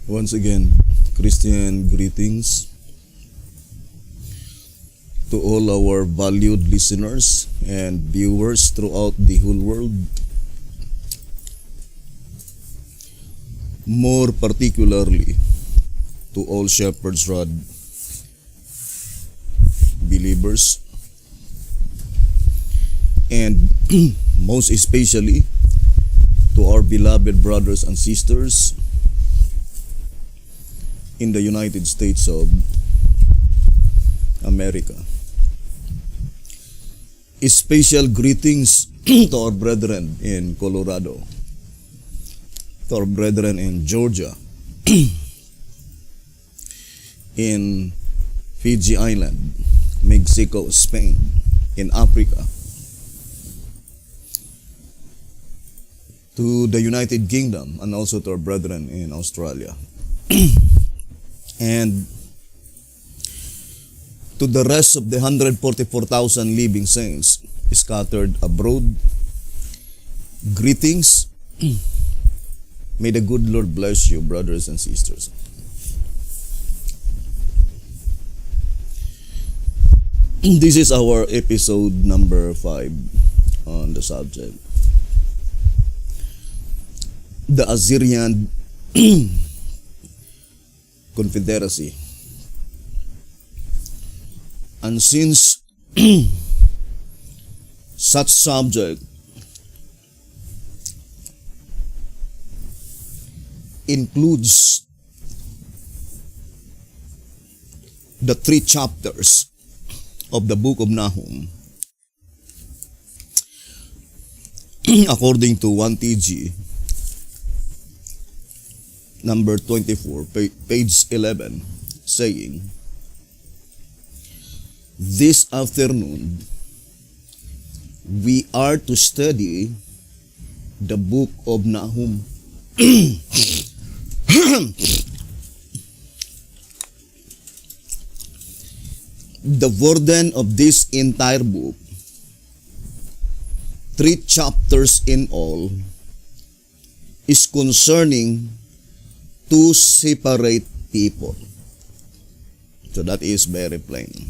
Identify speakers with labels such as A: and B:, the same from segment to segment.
A: Once again, Christian greetings to all our valued listeners and viewers throughout the whole world. More particularly to all Shepherd's Rod believers, and most especially to our beloved brothers and sisters in the United States of America. Special greetings to our brethren in Colorado, to our brethren in Georgia, in Fiji Island, Mexico, Spain, in Africa, to the United Kingdom, and also to our brethren in Australia. And to the rest of the 144,000 living saints scattered abroad, greetings. May the good Lord bless you, brothers and sisters. This is our episode number 5 on the subject. The Assyrian Confederacy. And since such subject includes the 3 chapters of the book of Nahum, according to 1TG, number 24, page 11, saying, this afternoon, we are to study the book of Nahum. The burden of this entire book, 3 chapters in all, is concerning 2 separate people. So that is very plain.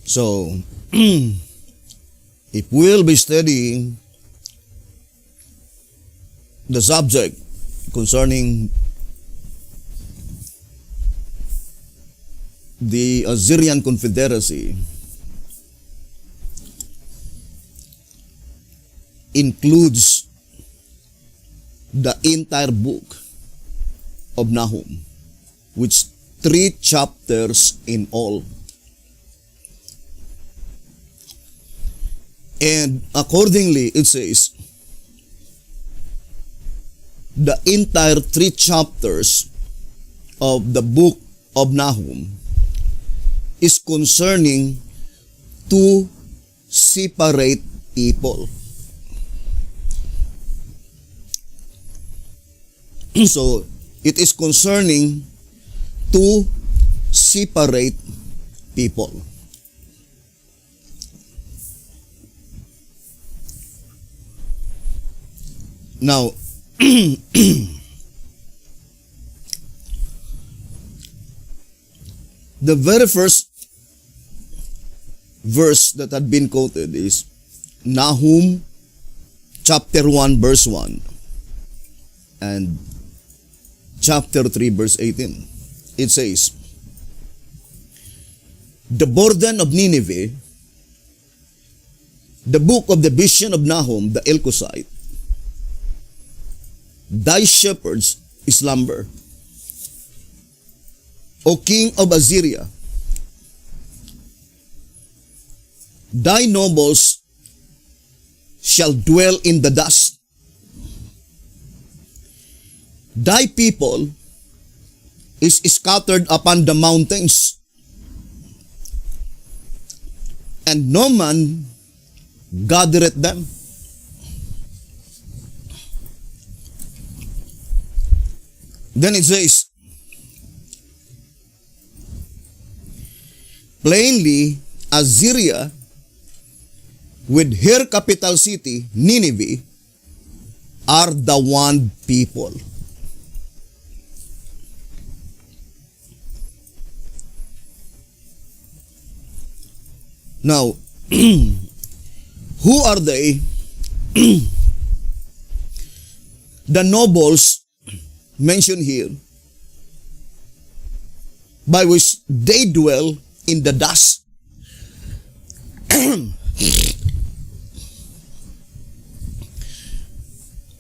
A: So, if we'll be studying the subject concerning the Assyrian Confederacy, includes the entire book of Nahum, which 3 chapters in all. And accordingly, it says, the entire 3 chapters of the book of Nahum is concerning 2 separate people. So, it is concerning 2 separate people. Now, the very first verse that had been quoted is Nahum chapter 1 verse 1 and chapter 3 verse 18. It says, the burden of Nineveh, the book of the vision of Nahum the Elkoshite, thy shepherds slumber, O king of Assyria. Thy nobles shall dwell in the dust. Thy people is scattered upon the mountains, and no man gathereth them. Then it says, plainly, Assyria, with her capital city, Nineveh, are the one people. Now, who are they? The nobles mentioned here, by which they dwell in the dust.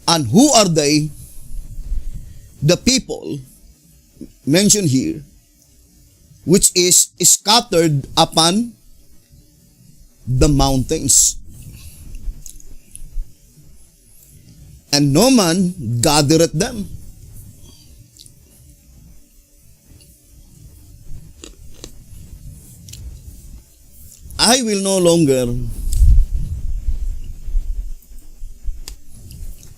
A: And who are they? The people mentioned here, which is scattered upon the mountains. And no man gathereth them. I will no longer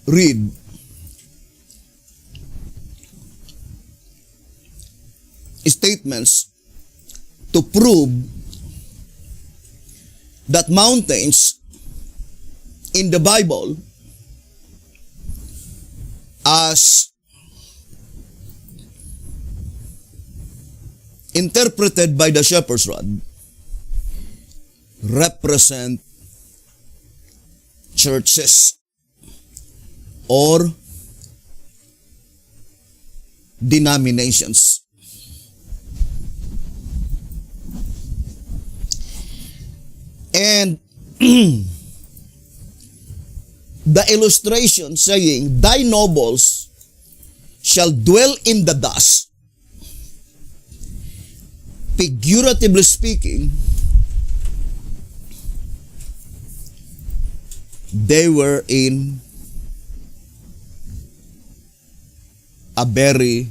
A: read statements to prove that mountains in the Bible, as interpreted by the shepherd's rod, represent churches or denominations. And the illustration saying, thy nobles shall dwell in the dust, figuratively speaking, they were in a very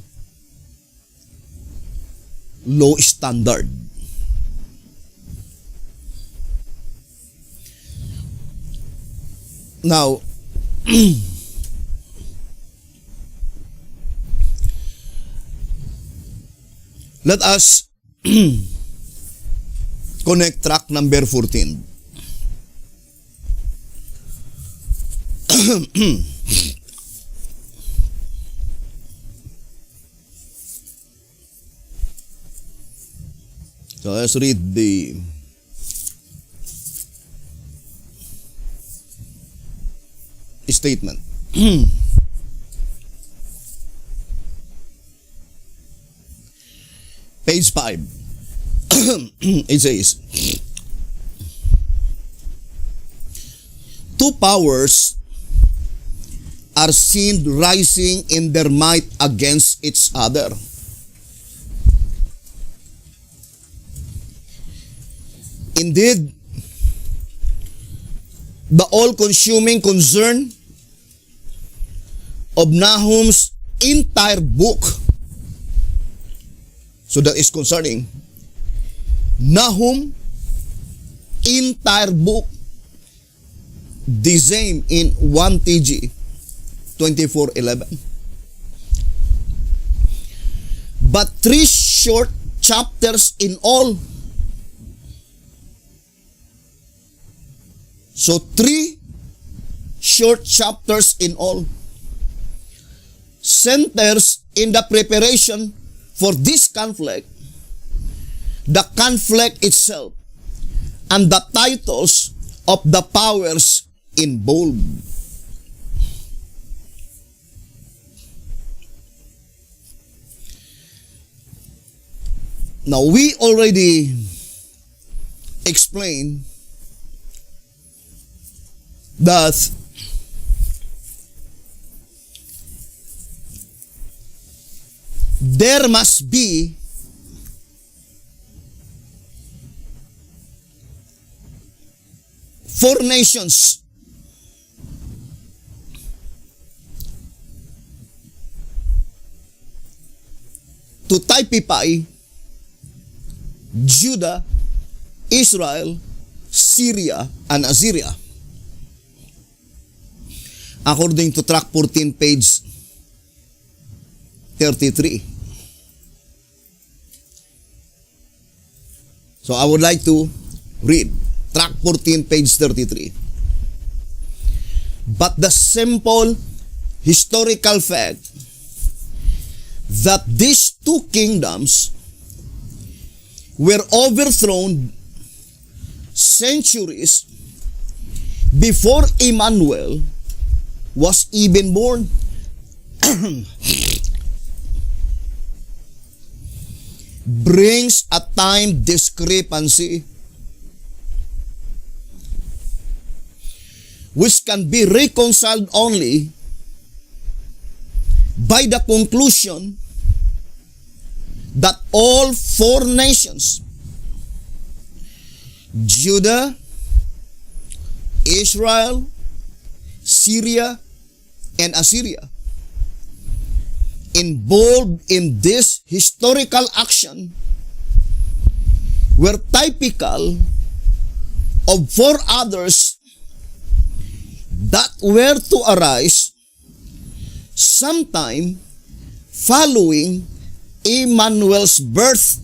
A: low standard. Now, let us connect track number 14. So let's read the statement. Page 5. It says, two powers are seen rising in their might against each other. Indeed, the all-consuming concern of Nahum's entire book, so that is concerning Nahum entire book, the same in 1 TG 24:11. But 3 short chapters in all. So 3 short chapters in all centers in the preparation for this conflict, the conflict itself, and the titles of the powers involved. Now, we already explained that there must be four nations to typify Judah, Israel, Syria, and Assyria. According to track 14, page 33. So I would like to read track 14, page 33. But the simple historical fact that these two kingdoms were overthrown centuries before Emmanuel was even born. Brings a time discrepancy which can be reconciled only by the conclusion that all four nations, Judah, Israel, Syria, and Assyria, involved in this historical action were typical of four others that were to arise sometime following Emmanuel's birth.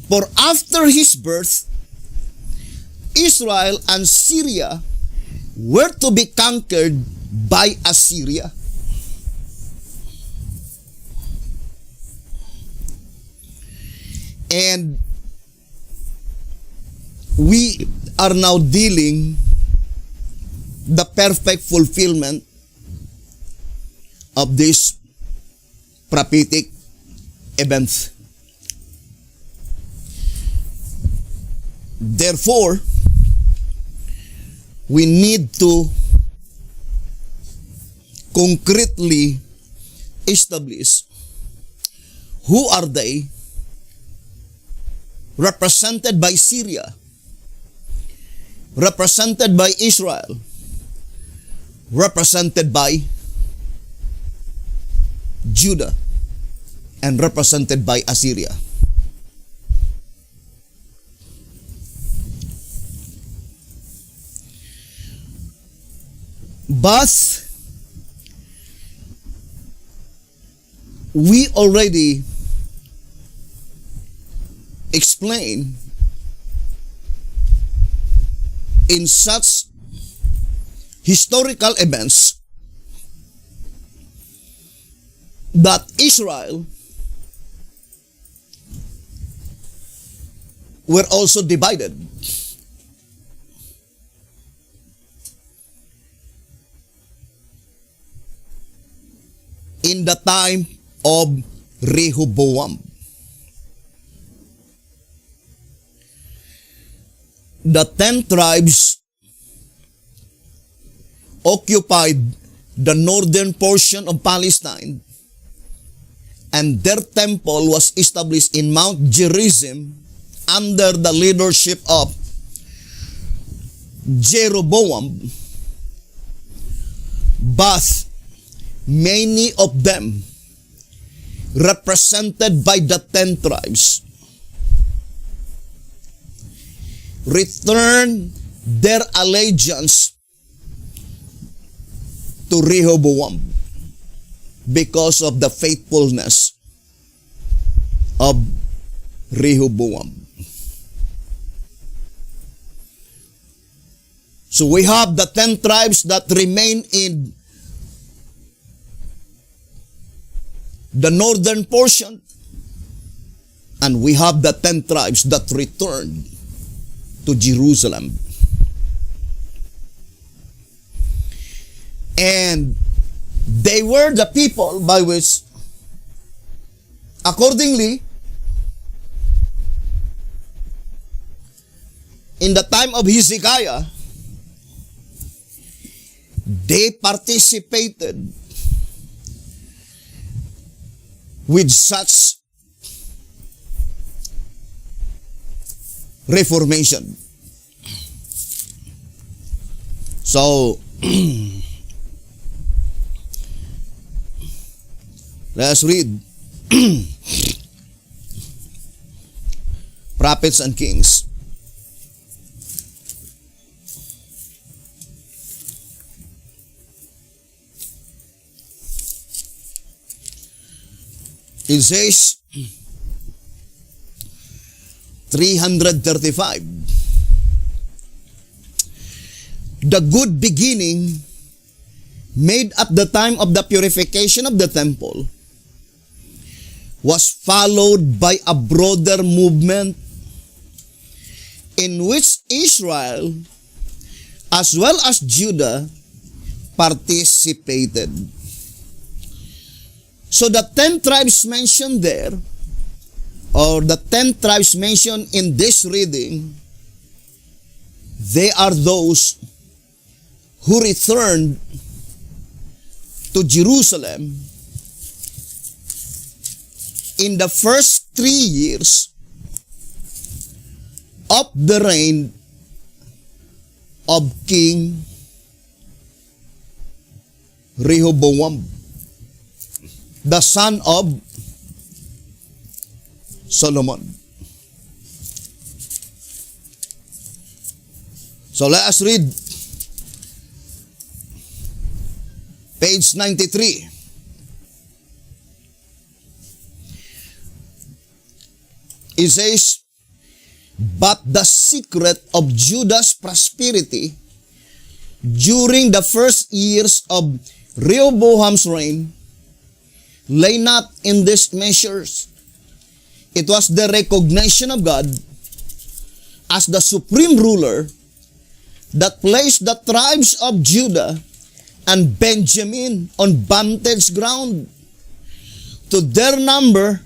A: For after his birth, Israel and Syria were to be conquered by Assyria. And we are now dealing the perfect fulfillment of this prophetic event. Therefore, we need to concretely establish who are they, represented by Syria, represented by Israel, represented by Judah, and represented by Assyria. But we already explained in such historical events that Israel were also divided. In the time of Rehoboam. The 10 tribes occupied the northern portion of Palestine, and their temple was established in Mount Gerizim under the leadership of Jeroboam. But many of them, represented by the 10 tribes, returned their allegiance to Rehoboam because of the faithfulness of Rehoboam. So we have the 10 tribes that remain in the northern portion, and we have the 10 tribes that returned to Jerusalem. And they were the people by which, accordingly, in the time of Hezekiah, they participated with such reformation. So, let's read Prophets and Kings. It says 335. The good beginning made at the time of the purification of the temple was followed by a broader movement in which Israel as well as Judah participated. So the 10 tribes mentioned there, or the 10 tribes mentioned in this reading, they are those who returned to Jerusalem in the first 3 years of the reign of King Rehoboam, the son of Solomon. So let us read page 93. It says, "But the secret of Judah's prosperity during the first years of Rehoboam's reign lay not in these measures. It was the recognition of God as the supreme ruler that placed the tribes of Judah and Benjamin on vantage ground. To their number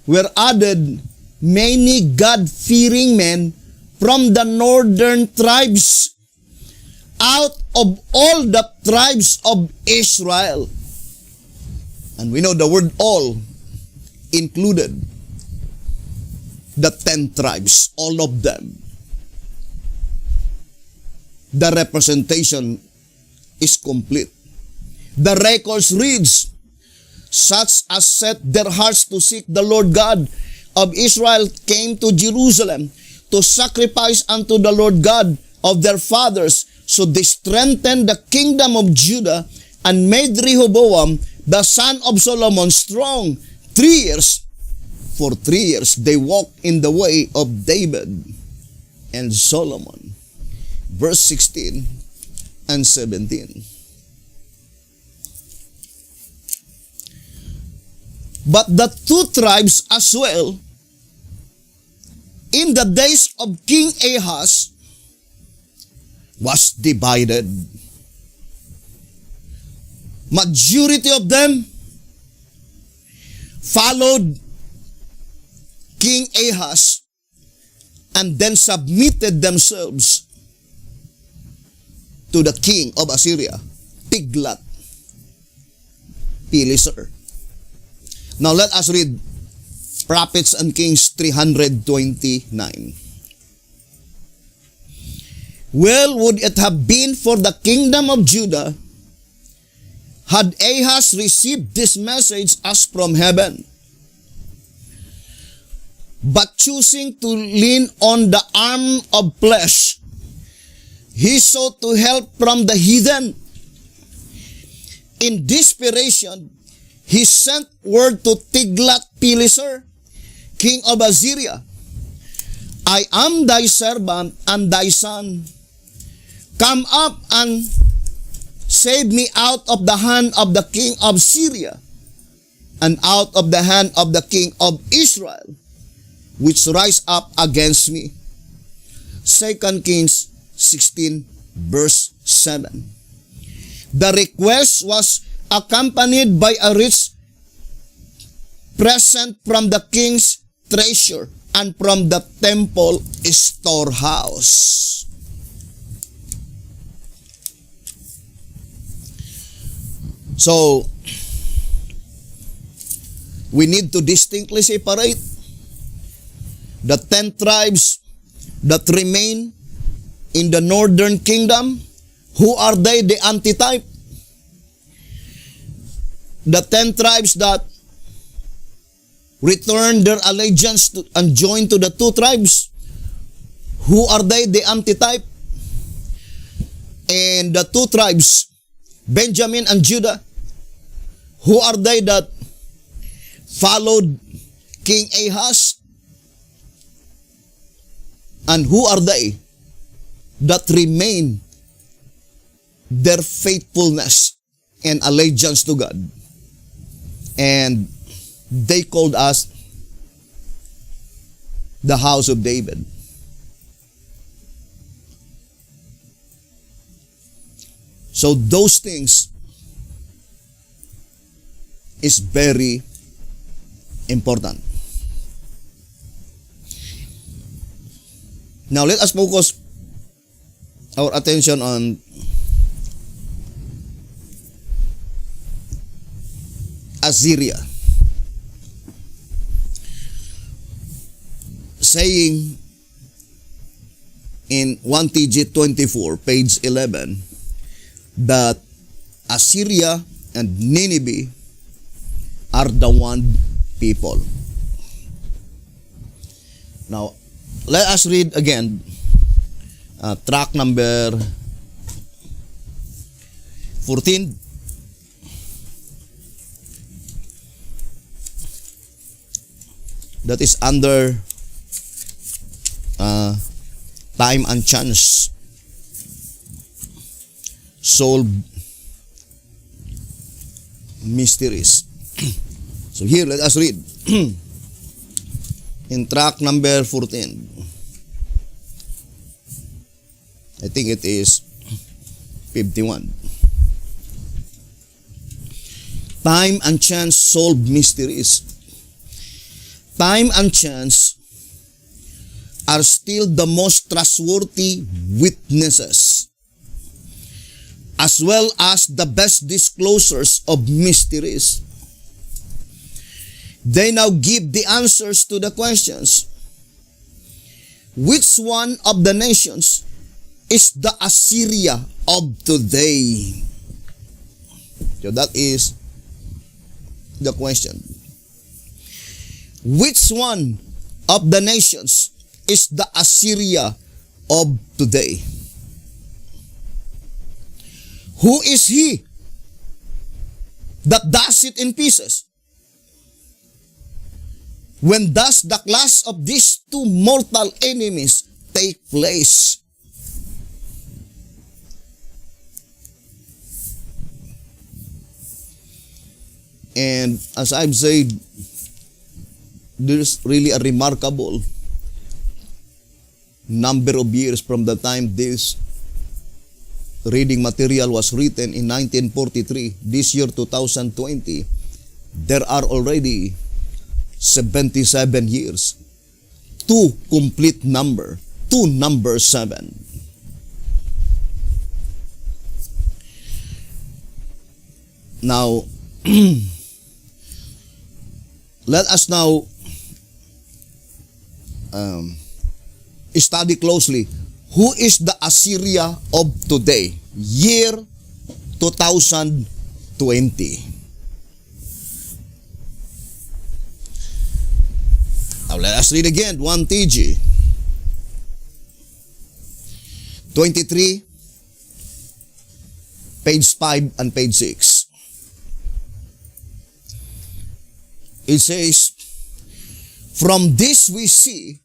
A: were added many God-fearing men from the northern tribes, out of all the tribes of Israel." And we know the word all included the 10 tribes, all of them. The representation is complete. The records reads, "Such as set their hearts to seek the Lord God of Israel came to Jerusalem to sacrifice unto the Lord God of their fathers. So they strengthened the kingdom of Judah and made Rehoboam, the son of Solomon, strong. 3 years. For 3 years they walked in the way of David and Solomon." Verse 16 and 17. "But the 2 tribes as well, in the days of King Ahaz, was divided. Majority of them followed King Ahaz and then submitted themselves to the king of Assyria, Tiglath-Pileser." Now let us read Prophets and Kings 329. "Well would it have been for the kingdom of Judah had Ahaz received this message as from heaven. But choosing to lean on the arm of flesh, he sought to help from the heathen. In desperation, he sent word to Tiglath-Pileser, king of Assyria, 'I am thy servant and thy son. Come up and save me out of the hand of the king of Syria and out of the hand of the king of Israel, which rise up against me.'" 2 Kings 16 verse 7. The request was accompanied by a rich present from the king's treasure and from the temple storehouse. So, we need to distinctly separate the 10 tribes that remain in the northern kingdom. Who are they? The antitype. The 10 tribes that returned their allegiance to, and joined to the 2 tribes. Who are they? The antitype. And the 2 tribes, Benjamin and Judah, who are they that followed King Ahaz? And who are they that remain their faithfulness and allegiance to God. And they called us the house of David. So those things is very important. Now let us focus our attention on Assyria. Saying in 1TG 24, page 11, that Assyria and Nineveh are the one people. Now, let us read again track number 14. That is under time and chance. Solve mysteries. So here, let us read. In track number 14. I think it is 51. Time and chance solve mysteries. Time and chance are still the most trustworthy witnesses, as well as the best disclosures of mysteries. They now give the answers to the questions. Which one of the nations is the Assyria of today? So that is the question. Which one of the nations is the Assyria of today? Who is he that does it in pieces? When does the clash of these two mortal enemies take place? And as I've said, there's really a remarkable number of years from the time this reading material was written in 1943, this year 2020, there are already 77 years to complete number, to number 7. Now, let us now study closely who is the Assyria of today, year 2020. Now let us read again 1TG 23, page 5 and page 6. It says, from this we see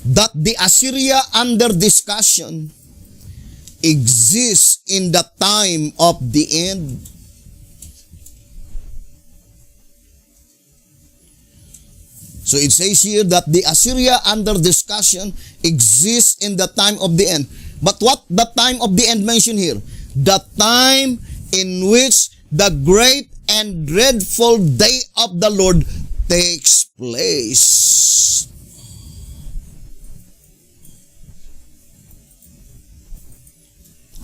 A: that the Assyria under discussion exists in the time of the end. So it says here that the Assyria under discussion exists in the time of the end. But what the time of the end mentioned here? The time in which the great and dreadful day of the Lord takes place.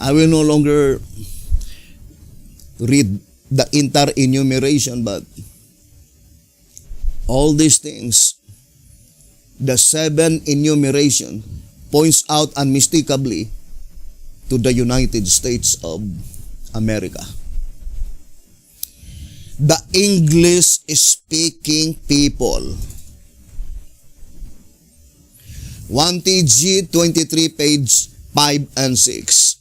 A: I will no longer read the entire enumeration, but all these things, the 7 enumeration points out unmistakably to the United States of America. The English-speaking people. 1TG 23, page 5 and 6.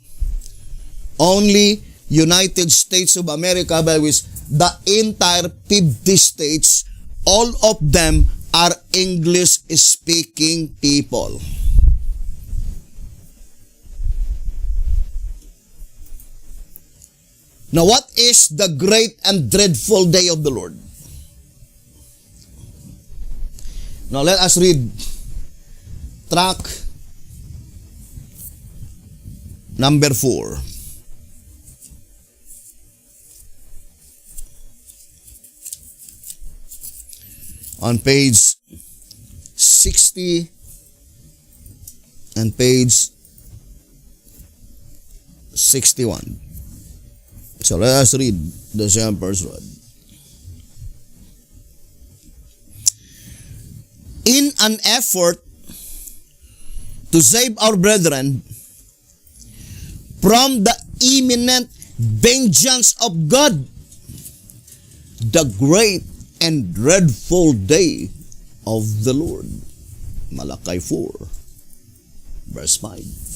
A: Only United States of America, by which the entire 50 states, all of them are English-speaking people. Now, what is the great and dreadful day of the Lord? Now, let us read track number 4. On page 60 and page 61. So let us read the same first word. In an effort to save our brethren from the imminent vengeance of God, the great and dreadful day of the Lord. Malakay 4, verse 5.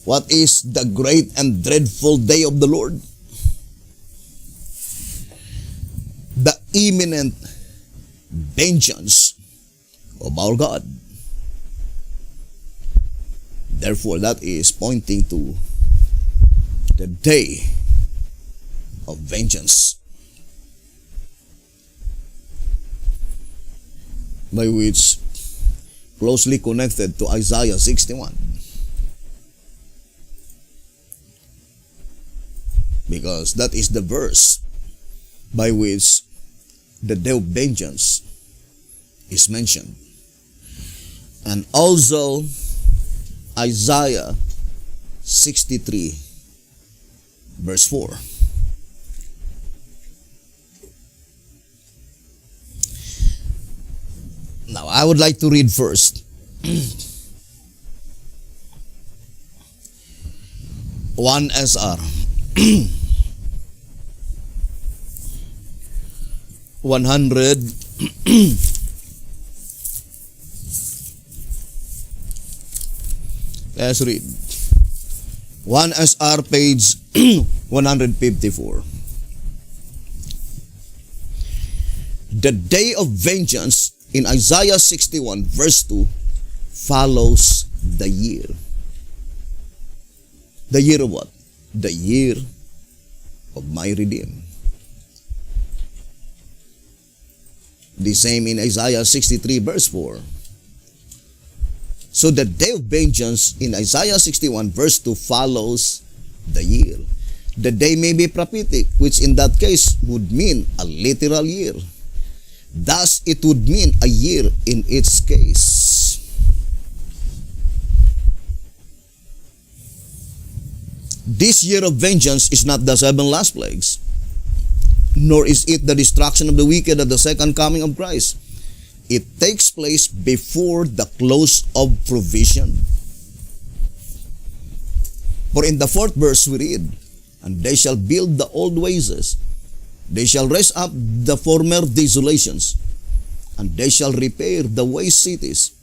A: What is the great and dreadful day of the Lord? The imminent vengeance of our God. Therefore, that is pointing to the day of vengeance, by which closely connected to Isaiah 61. Because that is the verse by which the day of vengeance is mentioned. And also Isaiah 63 verse 4. Now, I would like to read first 1 SR 100 let's read 1 SR page 154. The day of vengeance in Isaiah 61 verse 2 follows the year. The year of what? The year of my redeem. The same in Isaiah 63 verse 4. So the day of vengeance in Isaiah 61 verse 2 follows the year. The day may be prophetic, which in that case would mean a literal year. Thus, it would mean a year in its case. This year of vengeance is not the 7 last plagues, nor is it the destruction of the wicked at the second coming of Christ. It takes place before the close of provision. For in the 4th verse we read, and they shall build the old wastes, they shall raise up the former desolations, and they shall repair the waste cities,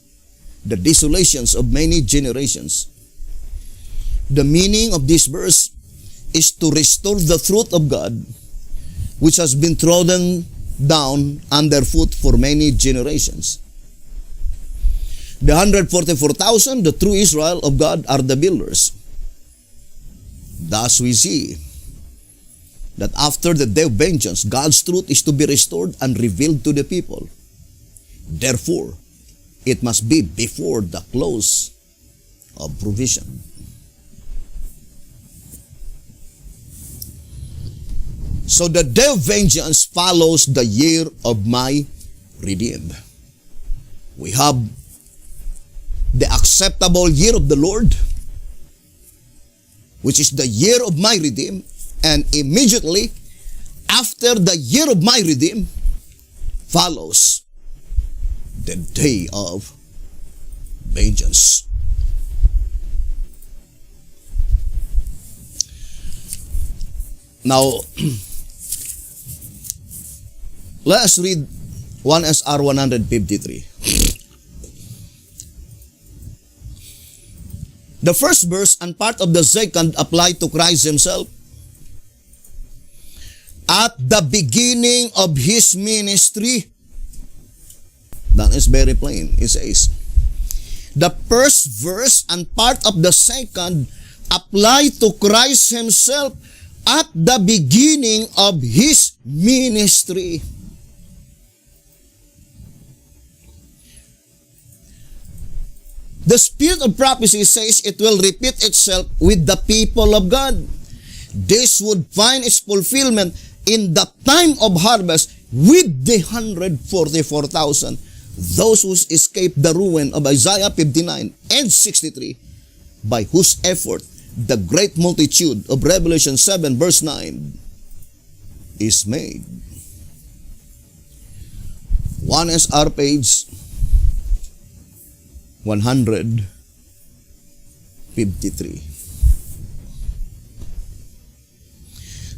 A: the desolations of many generations. The meaning of this verse is to restore the truth of God, which has been trodden down underfoot for many generations. The 144,000, the true Israel of God, are the builders. Thus we see that after the day of vengeance, God's truth is to be restored and revealed to the people. Therefore, it must be before the close of provision. So the day of vengeance follows the year of my redeemed. We have the acceptable year of the Lord, which is the year of my redeemed, and immediately after the year of my redeemed follows the day of vengeance. Now, let us read 1 SR 153. The first verse and part of the second apply to Christ himself. At the beginning of his ministry, that is very plain. It says, the first verse and part of the second apply to Christ Himself at the beginning of His ministry. The spirit of prophecy says it will repeat itself with the people of God. This would find its fulfillment in the time of harvest with the 144,000, those who escaped the ruin of Isaiah 59 and 63, by whose effort the great multitude of Revelation 7 verse 9 is made. 1SR page 153.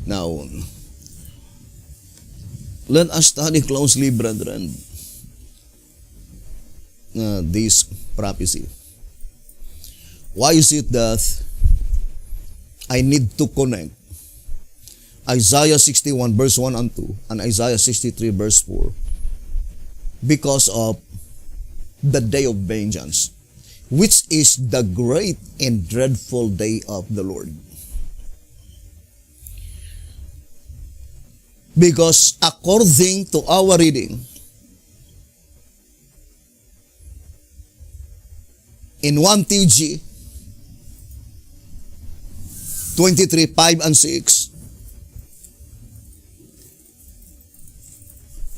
A: Now, let us study closely, brethren, this prophecy. Why is it that I need to connect Isaiah 61 verse 1 and 2 and Isaiah 63 verse 4? Because of the day of vengeance, which is the great and dreadful day of the Lord. Because according to our reading, in 1 TG 23, 5 and 6,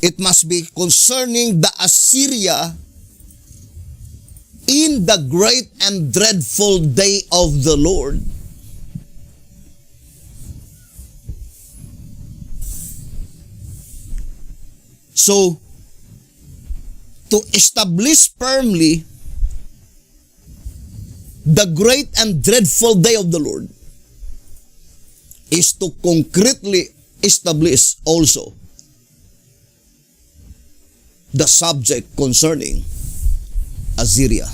A: it must be concerning the Assyria in the great and dreadful day of the Lord. So, to establish firmly the great and dreadful day of the Lord is to concretely establish also the subject concerning Assyria.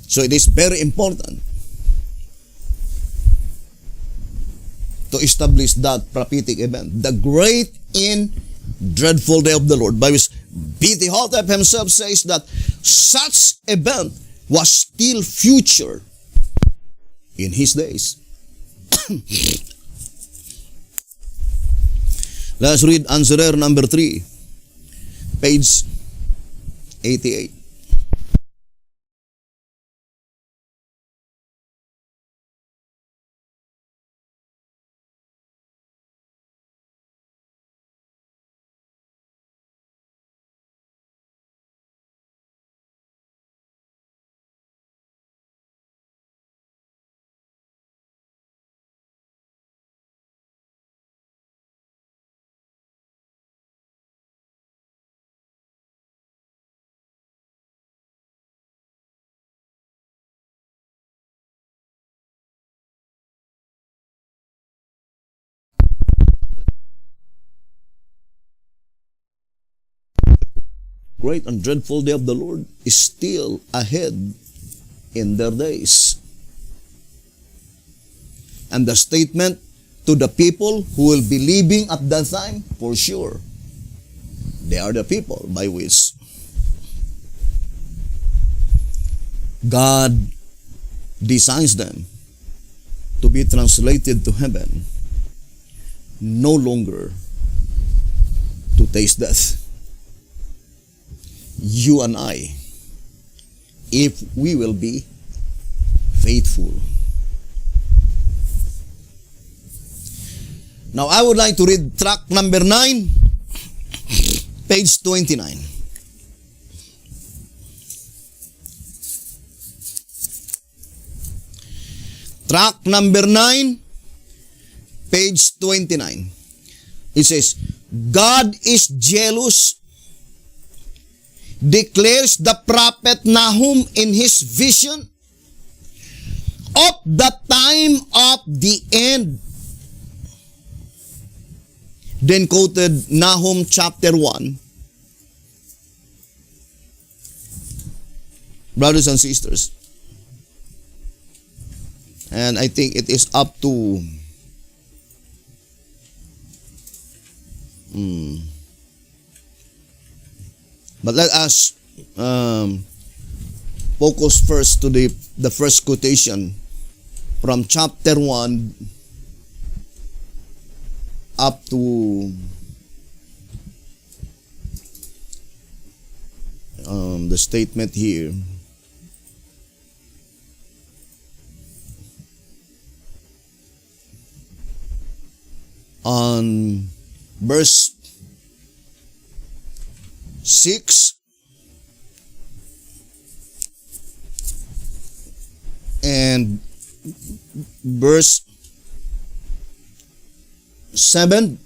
A: So it is very important to establish that prophetic event, the great and dreadful day of the Lord, by which B.T. Hotep himself says that such event was still future in his days. Let's read answerer number 3, page 88. Great and dreadful day of the Lord is still ahead in their days. And the statement to the people who will be living at that time, for sure, they are the people by which God designs them to be translated to heaven, no longer to taste death. You and I, if we will be faithful. Now, I would like to read tract number 9, page 29. Tract number 9, page 29. It says, God is jealous, declares the prophet Nahum in his vision of the time of the end. Then quoted Nahum chapter 1. Brothers and sisters, and I think it is up to but let us focus first to the first quotation from chapter 1 up to the statement here. On verse 6 and verse 7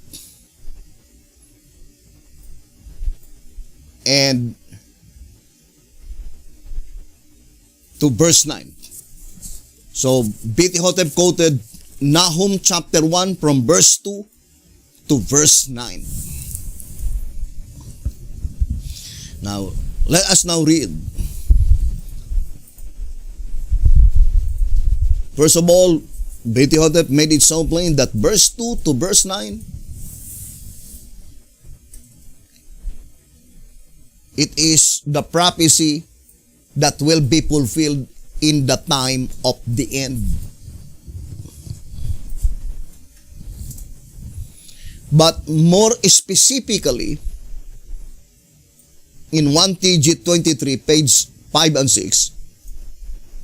A: and to verse 9. So B.T. Hotep quoted Nahum chapter 1 from verse 2 to verse 9. Now, let us now read. First of all, B.T. Hotep made it so plain that verse 2 to verse 9, it is the prophecy that will be fulfilled in the time of the end. But more specifically, in 1 TG 23, page 5 and 6,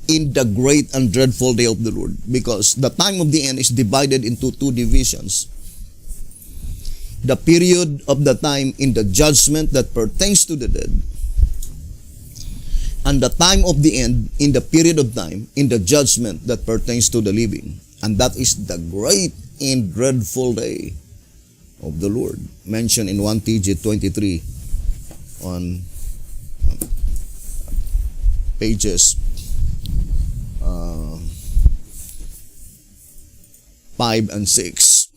A: in the great and dreadful day of the Lord, because the time of the end is divided into two divisions. The period of the time in the judgment that pertains to the dead, and the time of the end in the period of time in the judgment that pertains to the living. And that is the great and dreadful day of the Lord, mentioned in 1 TG 23 on pages 5 and 6.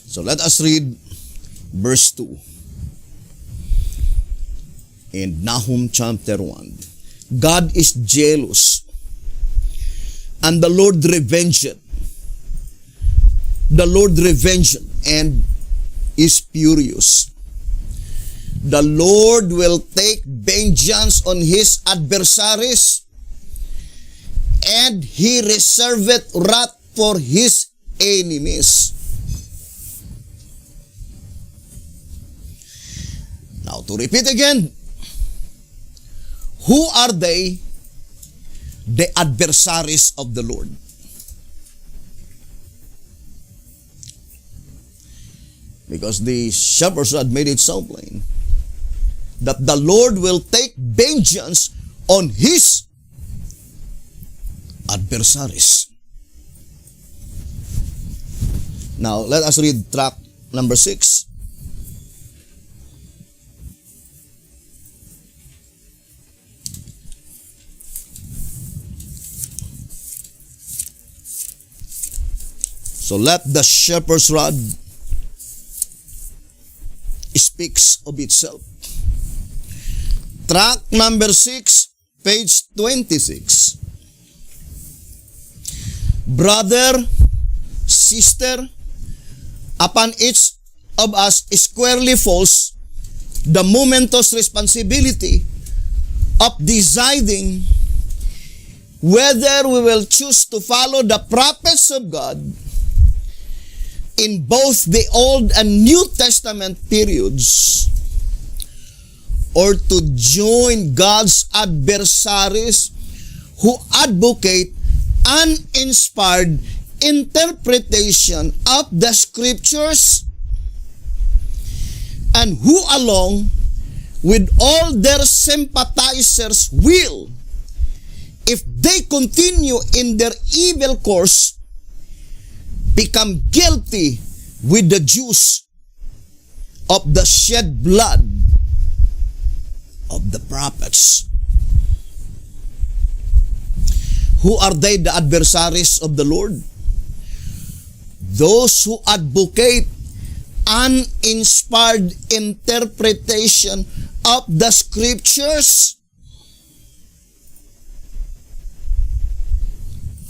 A: So let us read verse 2 in Nahum chapter 1. God is jealous, and the Lord revengeth. The Lord revengeth and is furious. The Lord will take vengeance on his adversaries, and he reserveth wrath for his enemies. Now, to repeat again, who are they? The adversaries of the Lord. Because the shepherds had made it so plain that the Lord will take vengeance on his adversaries. Now, let us read tract number 6. So let the shepherd's rod speaks of itself. Tract number 6, page 26. Brother, sister, upon each of us squarely falls the momentous responsibility of deciding whether we will choose to follow the prophets of God in both the Old and New Testament periods, or to join God's adversaries who advocate uninspired interpretation of the scriptures, and who along with all their sympathizers will, if they continue in their evil course, become guilty with the Jews of the shed blood of the prophets. Who are they, the adversaries of the Lord? Those who advocate uninspired interpretation of the scriptures.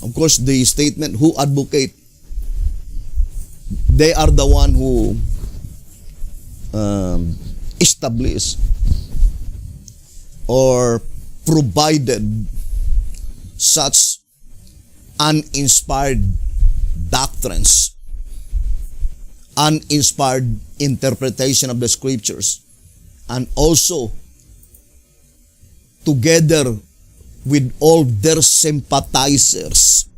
A: Of course, the statement, who advocate, they are the one who establish or provided such uninspired doctrines, uninspired interpretation of the scriptures, and also together with all their sympathizers.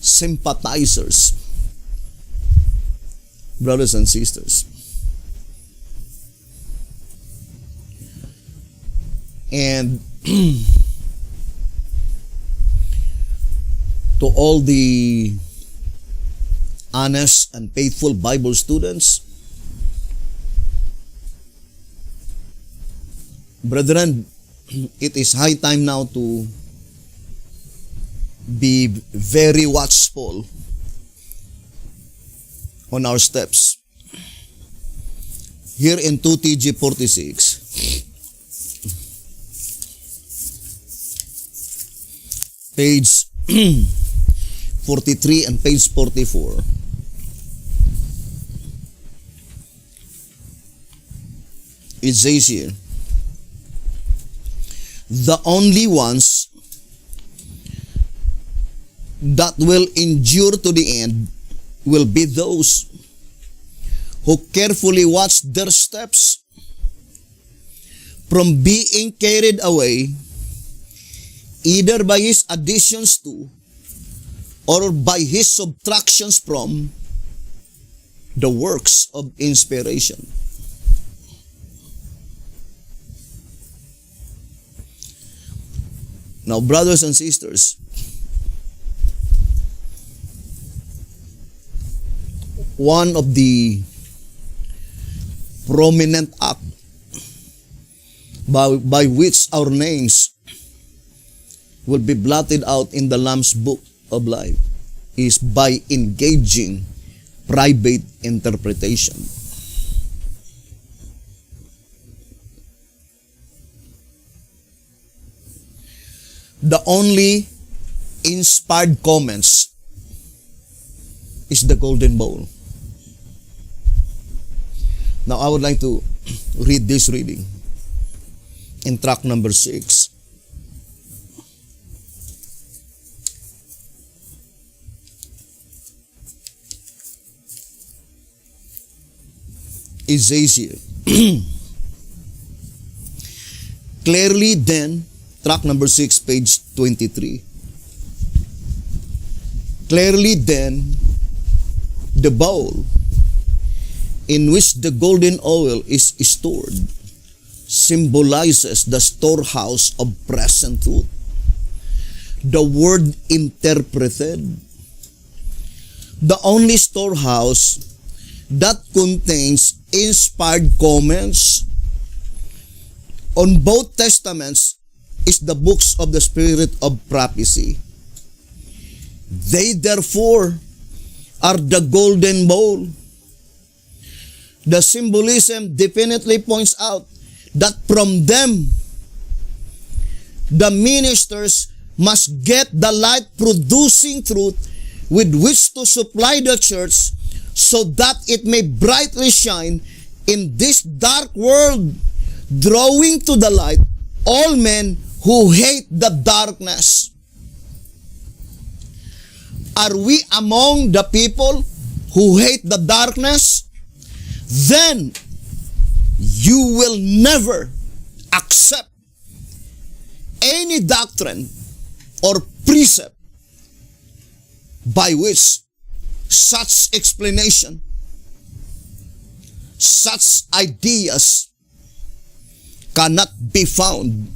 A: Sympathizers, brothers and sisters. And to all the honest and faithful Bible students, brethren, it is high time now to be very watchful on our steps. Here in 2TG 46, page 43 and page 44, it says here, the only ones that will endure to the end will be those who carefully watch their steps from being carried away either by his additions to or by his subtractions from the works of inspiration. Now, brothers and sisters, one of the prominent acts by which our names will be blotted out in the Lamb's Book of Life is by engaging private interpretation. The only inspired comments is the Golden Bowl. Now, I would like to read this reading in track number 6. It says here, clearly then, track number 6, page 23. Clearly then, the bowl in which the golden oil is stored symbolizes the storehouse of present truth. The word interpreted, the only storehouse that contains inspired comments on both testaments is the books of the spirit of prophecy. They therefore are the golden bowl. The symbolism definitely points out that from them, the ministers must get the light producing truth with which to supply the church so that it may brightly shine in this dark world, drawing to the light all men who hate the darkness. Are we among the people who hate the darkness? Then you will never accept any doctrine or precept by which such explanation, such ideas cannot be found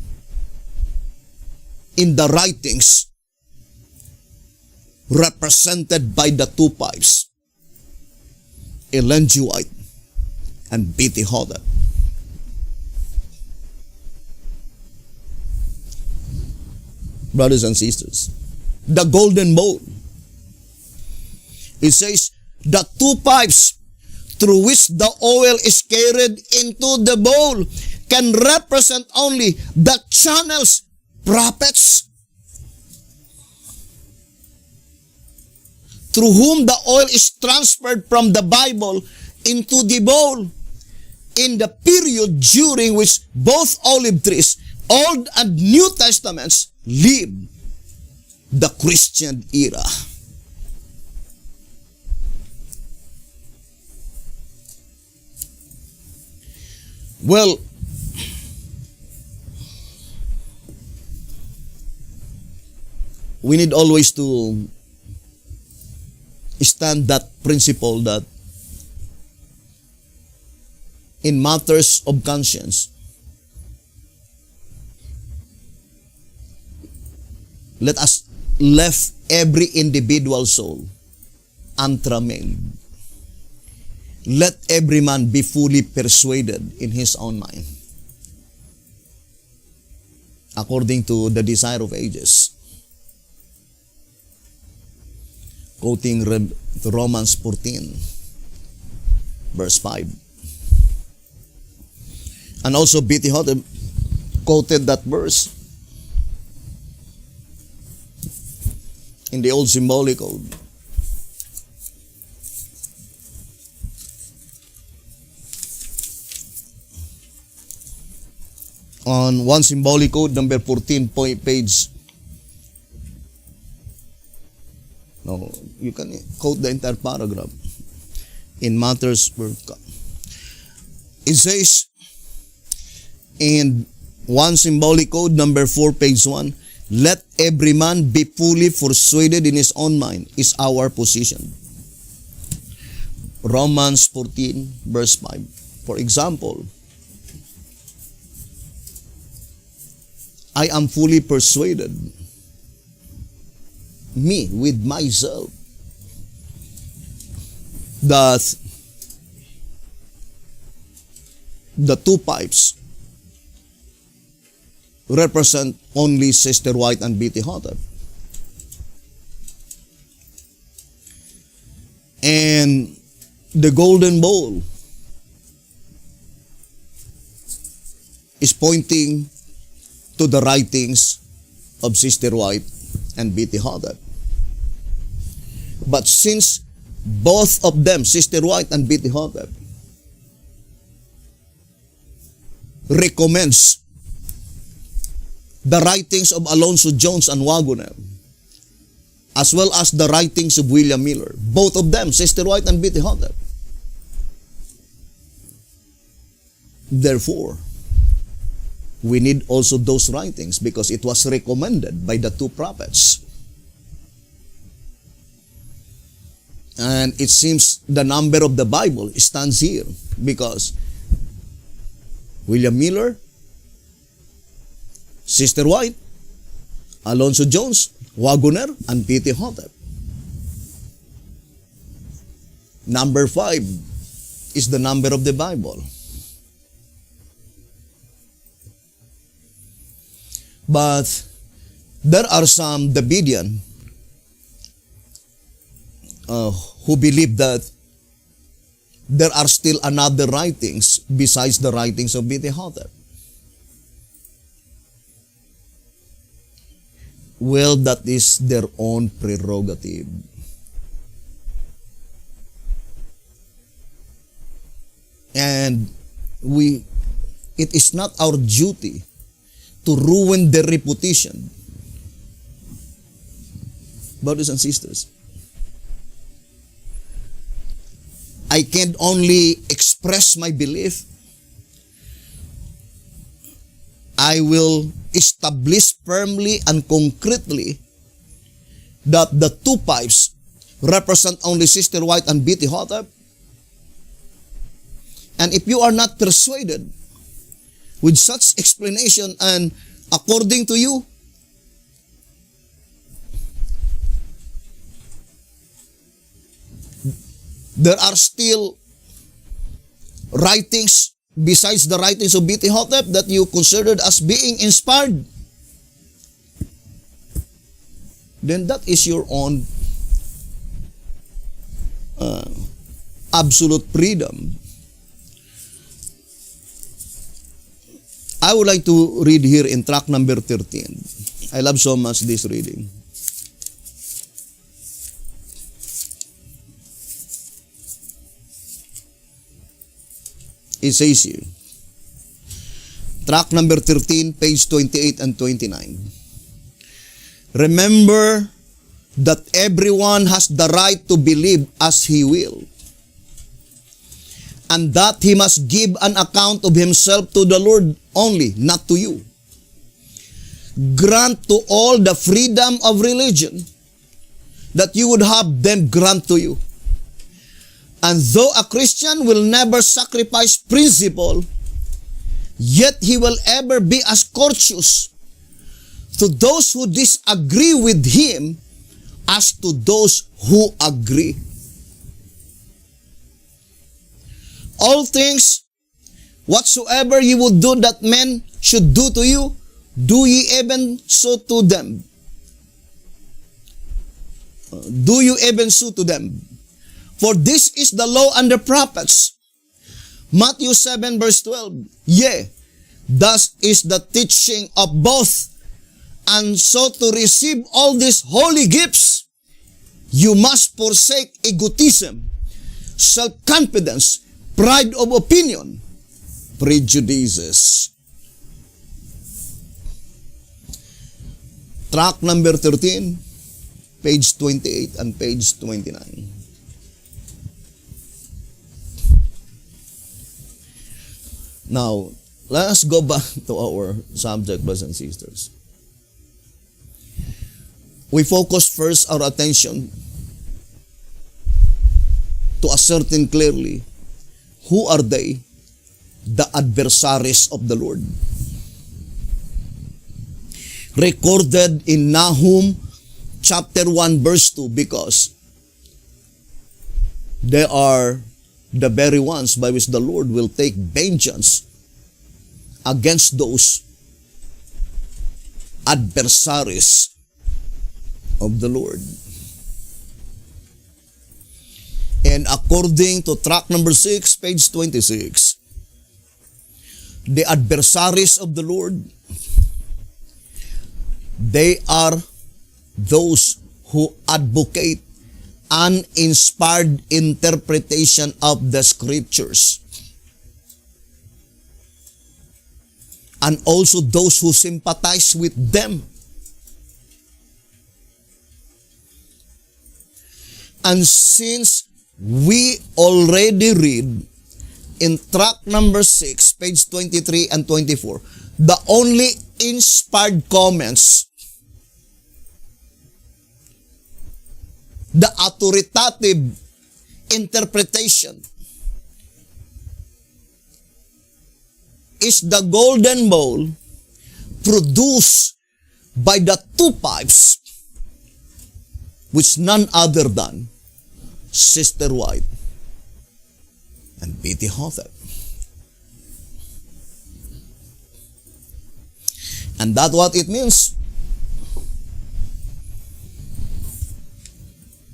A: in the writings represented by the two pipes, Ellen G. White and B.T. Hodder. Brothers and sisters, the golden bowl. It says, the two pipes through which the oil is carried into the bowl can represent only the channels, prophets, through whom the oil is transferred from the Bible into the bowl. in the period during which both olive trees, Old and New Testaments, live the Christian era. Well, we need always to stand that principle that in matters of conscience, let us left every individual soul untrammeled. Let every man be fully persuaded in his own mind, according to the desire of ages. Quoting Romans 14, verse 5. And also B.T. Hotep quoted that verse in the Old Symbolic Code. On one Symbolic Code, number 14, page. No, you can quote the entire paragraph. In matters where it says in one Symbolic Code, number 4, page 1, let every man be fully persuaded in his own mind is our position. Romans 14, verse 5. For example, I am fully persuaded, me with myself, that the two pipes represent only Sister White and B.T. Hotep. And the golden bowl is pointing to the writings of Sister White and B.T. Hotep. But since both of them, Sister White and B.T. Hotep, recommends the writings of Alonzo Jones and Wagoner, as well as the writings of William Miller, both of them, Sister White and B.T. Hotep. Therefore, we need also those writings because it was recommended by the two prophets. And it seems the number of the Bible stands here because William Miller, Sister White, Alonzo Jones, Wagoner, and B.T. Hotep. Number 5 is the number of the Bible. But there are some Davidian who believe that there are still another writings besides the writings of B.T. Hotep. Well, that is their own prerogative. And it is not our duty to ruin their reputation. Brothers and sisters, I can only express my belief. I will establish firmly and concretely that the two pipes represent only Sister White and B.T. Hotep. And if you are not persuaded with such explanation and according to you, there are still writings besides the writings of B.T. Hotep that you considered as being inspired, then that is your own absolute freedom. I would like to read here in track number 13. I love so much this reading. It says here, track number 13, page 28 and 29. Remember that everyone has the right to believe as he will, and that he must give an account of himself to the Lord only, not to you. Grant to all the freedom of religion that you would have them grant to you. And though a Christian will never sacrifice principle, yet he will ever be as courteous to those who disagree with him as to those who agree. All things whatsoever ye would do that men should do to you, do ye even so to them. Do you even so to them? For this is the law and the prophets. Matthew 7 verse 12. Yea, thus is the teaching of both. And so to receive all these holy gifts, you must forsake egotism, self-confidence, pride of opinion, prejudices. Track number 13, page 28 and page 29. Now, let us go back to our subject, brothers and sisters. We focus first our attention to ascertain clearly who are they, the adversaries of the Lord. Recorded in Nahum chapter 1 verse 2, because they are the very ones by which the Lord will take vengeance against those adversaries of the Lord. And according to track number 6, page 26, the adversaries of the Lord, they are those who advocate uninspired interpretation of the scriptures, and also those who sympathize with them. And since we already read in track number 6, page 23 and 24, the only inspired comments, the authoritative interpretation, is the golden bowl produced by the two pipes, which none other than Sister White and B.T. Hawthorne. And that's what it means.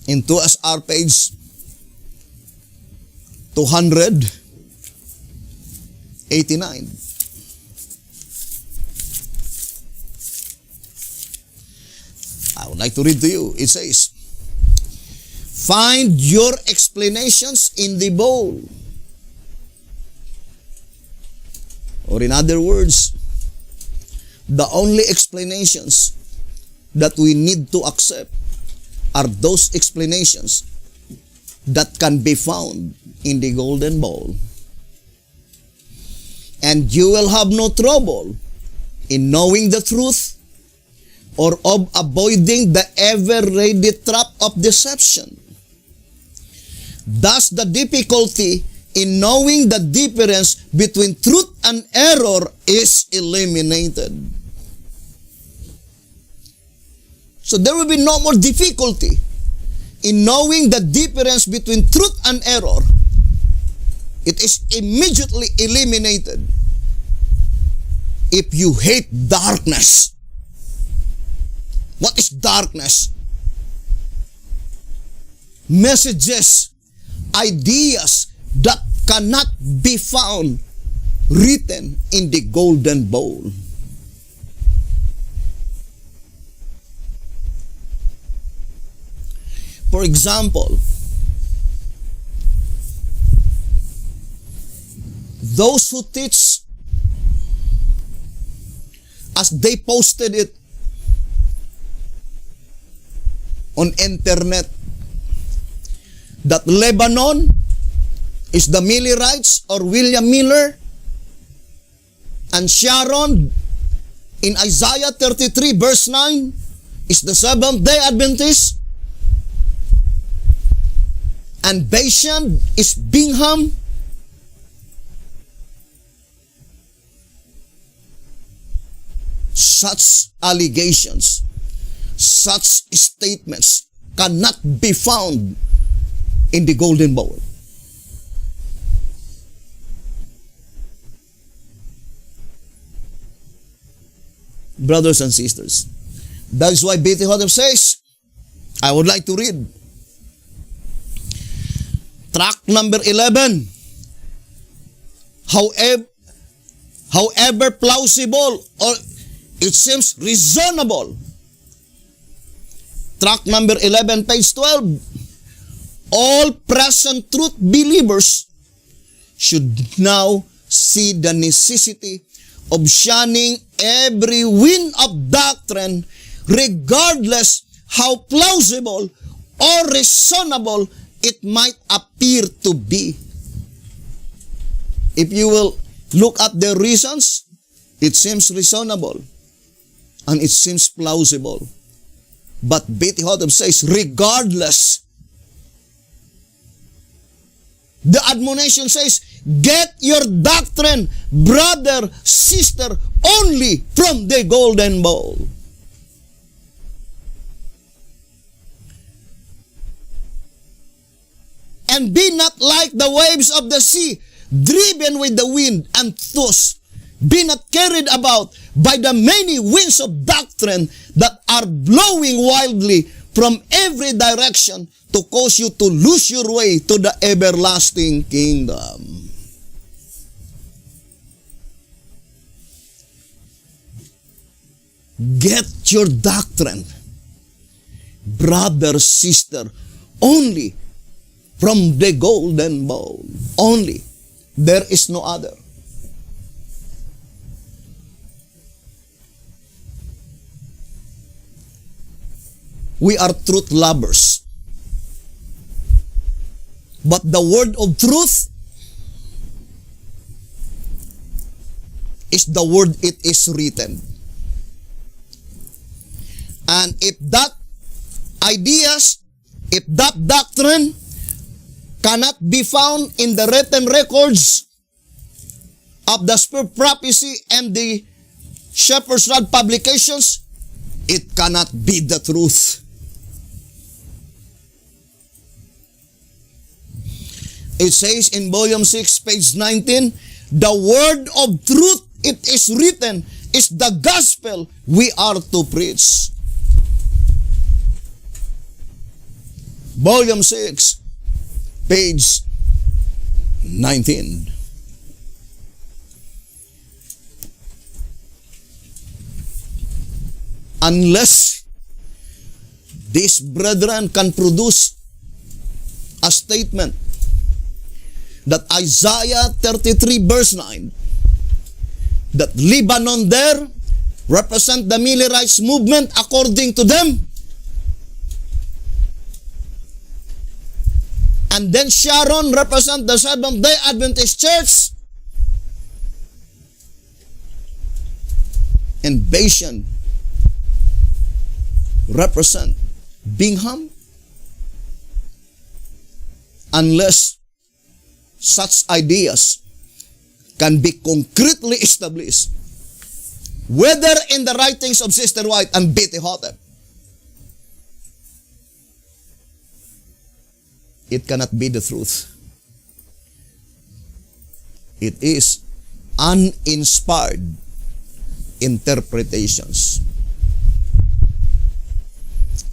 A: In 2SR page 289. I would like to read to you. It says, find your explanations in the bowl. Or in other words, the only explanations that we need to accept are those explanations that can be found in the golden bowl. And you will have no trouble in knowing the truth or of avoiding the ever-ready trap of deception. Thus, the difficulty in knowing the difference between truth and error is eliminated. So there will be no more difficulty in knowing the difference between truth and error. It is immediately eliminated if you hate darkness. What is darkness? Messages, ideas that cannot be found written in the golden bowl. For example, those who teach, as they posted it on internet, that Lebanon is the Millerites or William Miller, and Sharon in Isaiah 33 verse 9 is the Seventh-day Adventist, and Bashan is Bingham. Such allegations, such statements cannot be found in the Golden Bowl. Brothers and sisters, that is why B.T. Hotep says, I would like to read tract number 11. However plausible or it seems reasonable. Tract number 11, page 12. All present truth believers should now see the necessity of shunning every wind of doctrine, regardless how plausible or reasonable it might appear to be. If you will look at the reasons, it seems reasonable and it seems plausible. But B.T. Hotep says, regardless, the admonition says, get your doctrine, brother, sister, only from the Golden Bowl. And be not like the waves of the sea, driven with the wind, and thus be not carried about by the many winds of doctrine that are blowing wildly from every direction to cause you to lose your way to the everlasting kingdom. Get your doctrine, brother, sister, only from the Golden Bowl. Only. There is no other. We are truth lovers. But the word of truth is the word it is written. And if that ideas, if that doctrine cannot be found in the written records of the Spirit Prophecy and the Shepherd's Rod publications, it cannot be the truth. It says in volume 6, page 19, the word of truth, it is written, is the gospel we are to preach. Volume 6, page 19. Unless these brethren can produce a statement that Isaiah 33 verse 9, that Lebanon there represent the Millerites movement according to them, and then Sharon represent the Seventh-day Adventist Church, and Bashan represent Bingham, unless such ideas can be concretely established, whether in the writings of Sister White and B.T. Hotep, it cannot be the truth. It is uninspired interpretations.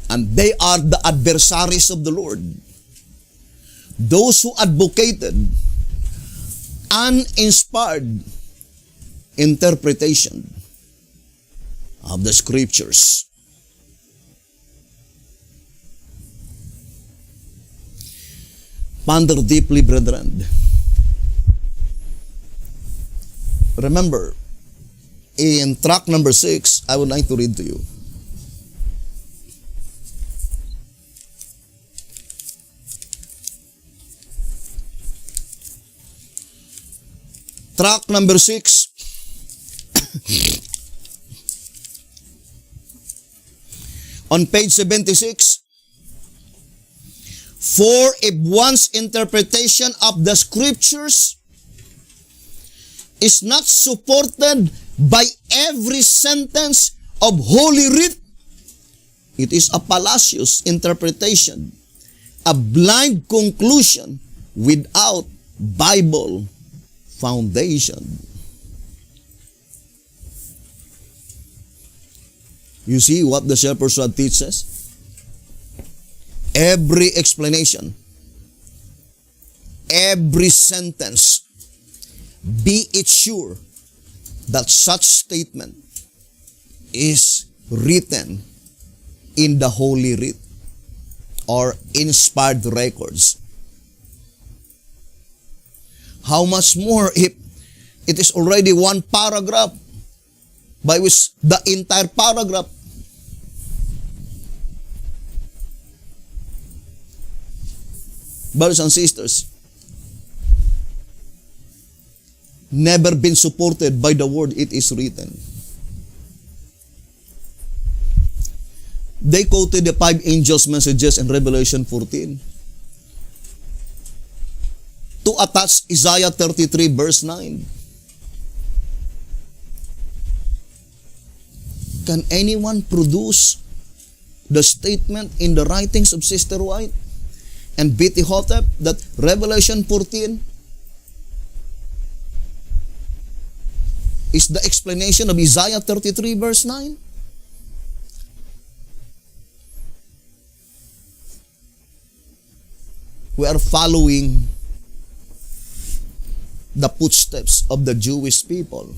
A: And they are the adversaries of the Lord. Those who advocated uninspired interpretation of the scriptures. Ponder deeply, brethren. Remember, in track number 6, I would like to read to you. Track number 6. On page 76. For if one's interpretation of the scriptures is not supported by every sentence of Holy Writ, it is a fallacious interpretation, a blind conclusion without Bible foundation. You see what the shepherd's rod teaches? Every explanation, every sentence, be it sure that such statement is written in the Holy Writ or inspired records. How much more if it is already one paragraph by which the entire paragraph brothers and sisters, never been supported by the word it is written. They quoted the 5 angels' messages in Revelation 14 to attach Isaiah 33 verse 9. Can anyone produce the statement in the writings of Sister White and B.T. Hotep that Revelation 14 is the explanation of Isaiah 33 verse 9? We are following the footsteps of the Jewish people.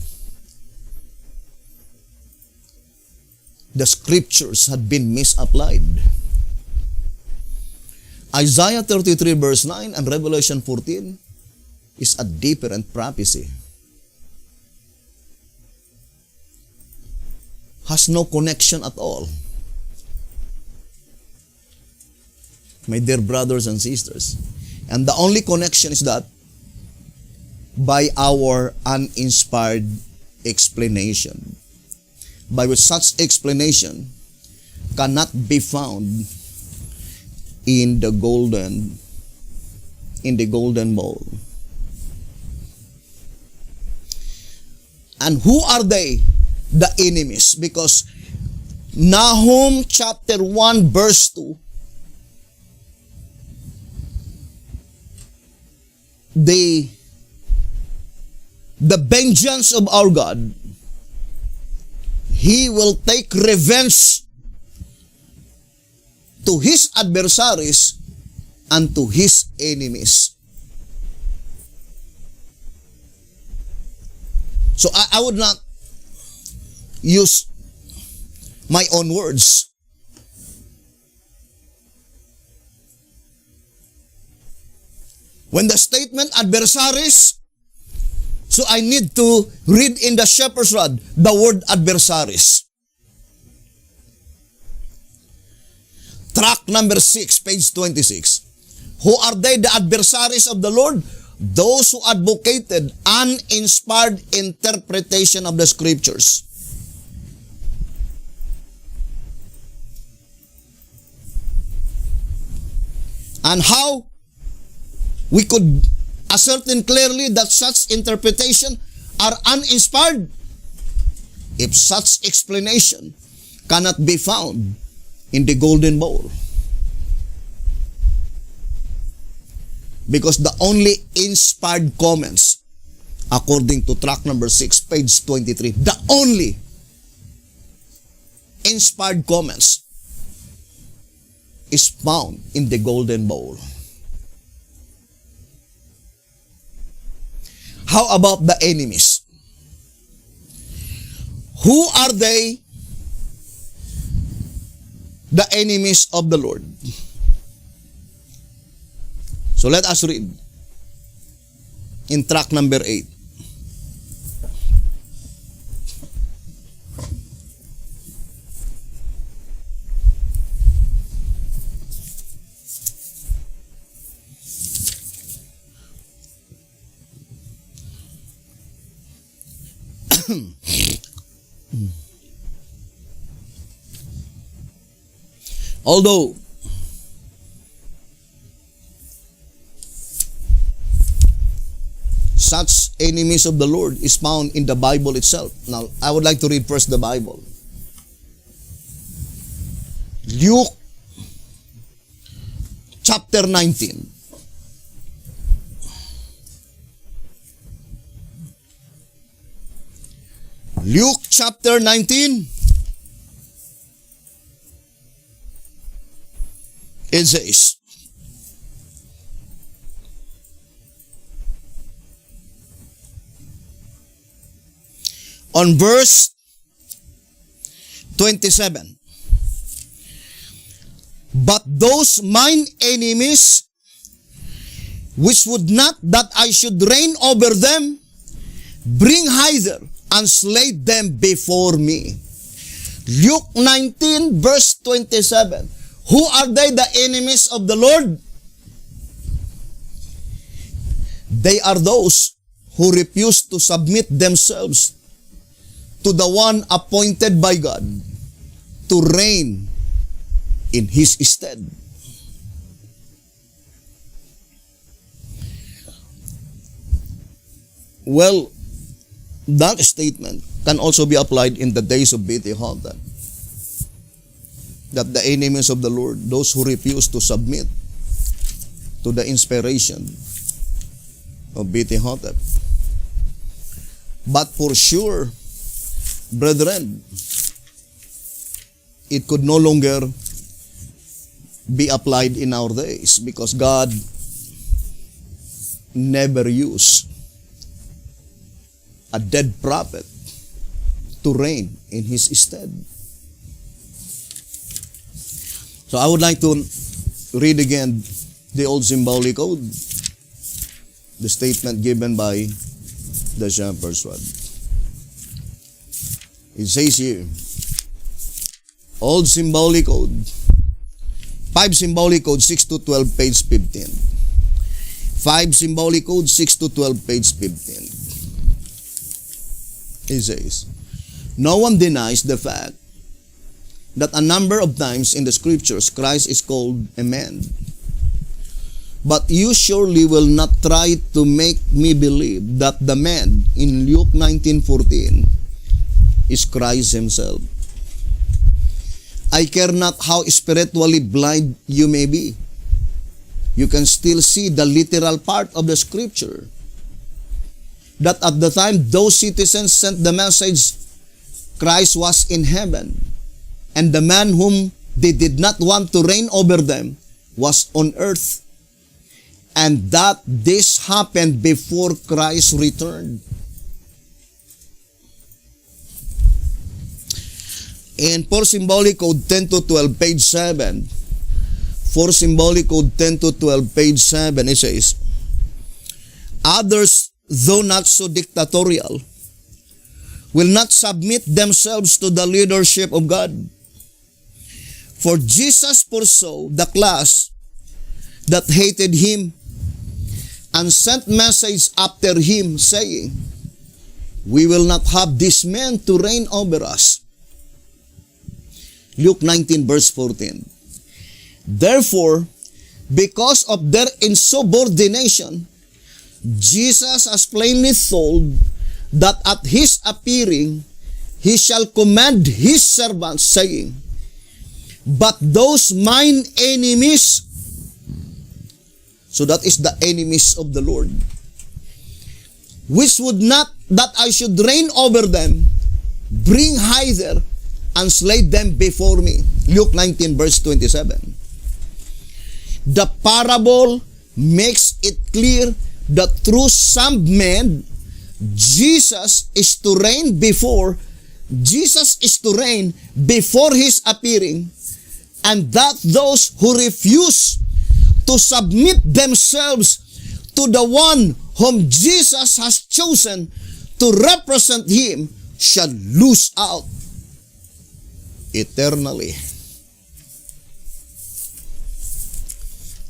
A: The scriptures had been misapplied. Isaiah 33 verse 9 and Revelation 14 is a different prophecy. Has no connection at all. My dear brothers and sisters. And the only connection is that by our uninspired explanation, by which such explanation cannot be found in the golden bowl. And who are they? The enemies. Because Nahum chapter 1 verse 2, the vengeance of our God, He will take revenge to His adversaries and to His enemies. So I would not use my own words. When the statement adversaries, so I need to read in the shepherd's rod the word adversaries. Track number 6, page 26. Who are they, the adversaries of the Lord? Those who advocated uninspired interpretation of the scriptures. And how we could ascertain clearly that such interpretation are uninspired? If such explanation cannot be found in the golden bowl. Because the only inspired comments, according to track number 6, page 23, the only inspired comments is found in the golden bowl. How about the enemies? Who are they? The enemies of the Lord. So let us read in track number 8. Although such enemies of the Lord is found in the Bible itself. Now, I would like to read first the Bible. Luke chapter 19. Luke chapter 19. It says, on verse 27, but those mine enemies, which would not that I should reign over them, bring hither and slay them before me. Luke 19 verse 27. Who are they, the enemies of the Lord? They are those who refuse to submit themselves to the one appointed by God to reign in His stead. Well, that statement can also be applied in the days of B.T. Houghton. That the enemies of the Lord, those who refuse to submit to the inspiration of B.T. Houghton. But for sure, brethren, it could no longer be applied in our days because God never used a dead prophet to reign in His stead. So I would like to read again the old symbolic code, the statement given by the shepherd's rod. It says here, old symbolic code, 5 symbolic code, 6 to 12, page 15. 5 symbolic code, 6 to 12, page 15. It says, no one denies the fact that a number of times in the scriptures Christ is called a man. But you surely will not try to make me believe that the man in Luke 19:14 is Christ Himself. I care not how spiritually blind you may be. You can still see the literal part of the scripture. That at the time those citizens sent the message, Christ was in heaven. And the man whom they did not want to reign over them was on earth. And that this happened before Christ returned. And for symbolic code 10 to 12, page 7. For symbolic code 10 to 12, page 7, it says, others, though not so dictatorial, will not submit themselves to the leadership of God. For Jesus foresaw the class that hated Him and sent message after Him saying, we will not have this man to reign over us. Luke 19 verse 14. Therefore, because of their insubordination, Jesus has plainly told that at His appearing, He shall command His servants, saying, but those mine enemies, so that is the enemies of the Lord, which would not that I should reign over them, bring hither and slay them before me. Luke 19 verse 27. The parable makes it clear that through some men, Jesus is to reign before His appearing, and that those who refuse to submit themselves to the one whom Jesus has chosen to represent Him shall lose out eternally.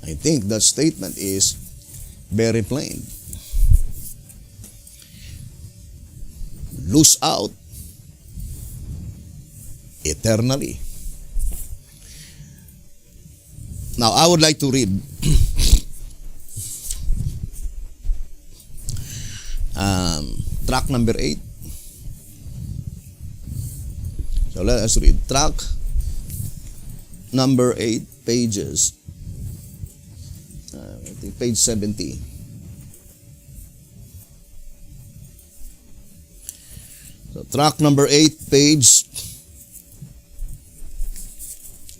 A: I think that statement is very plain. lose out eternally. Now, I would like to read track number 8. So let us read track number 8, pages, I think page 70. So track number 8, page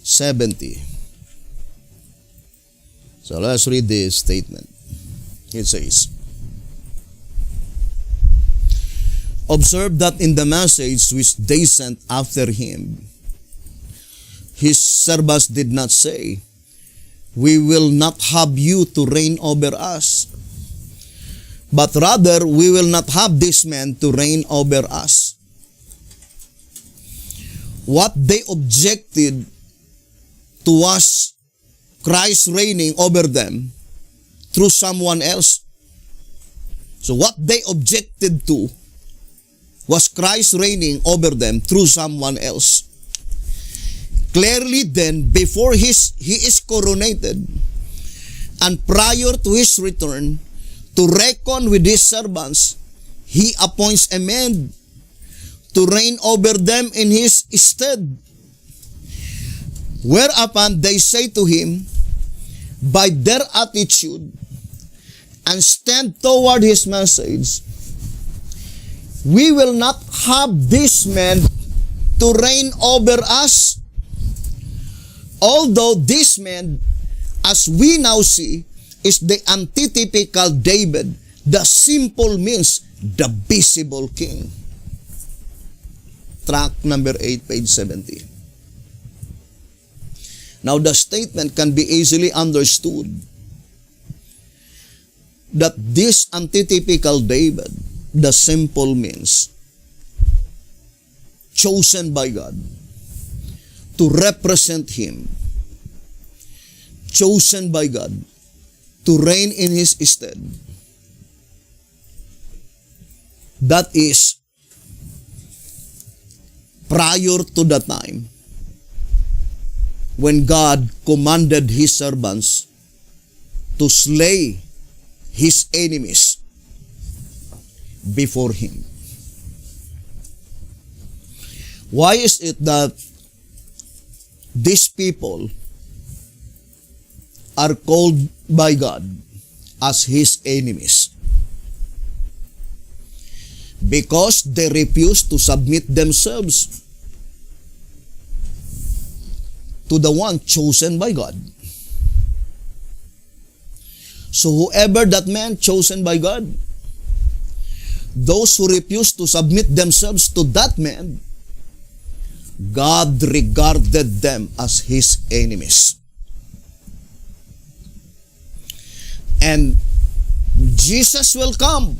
A: 70. So let's read this statement. It says, observe that in the message which they sent after him, his servants did not say, we will not have you to reign over us, but rather we will not have this man to reign over us. What they objected to was Christ reigning over them through someone else. So what they objected to was Christ reigning over them through someone else. Clearly then, before he is coronated and prior to his return to reckon with his servants, he appoints a man to reign over them in his stead. Whereupon they say to him, by their attitude and stand toward his message, we will not have this man to reign over us. Although this man, as we now see, is the antitypical David, the simple means the visible king. Track number 8, page 70. Now the statement can be easily understood that this antitypical David, the simple means, chosen by God to represent him, chosen by God to reign in his stead. That is prior to the time when God commanded his servants to slay his enemies before him. Why is it that these people are called by God as his enemies? Because they refuse to submit themselves to the one chosen by God. So whoever that man chosen by God, those who refuse to submit themselves to that man, God regarded them as his enemies. And Jesus will come.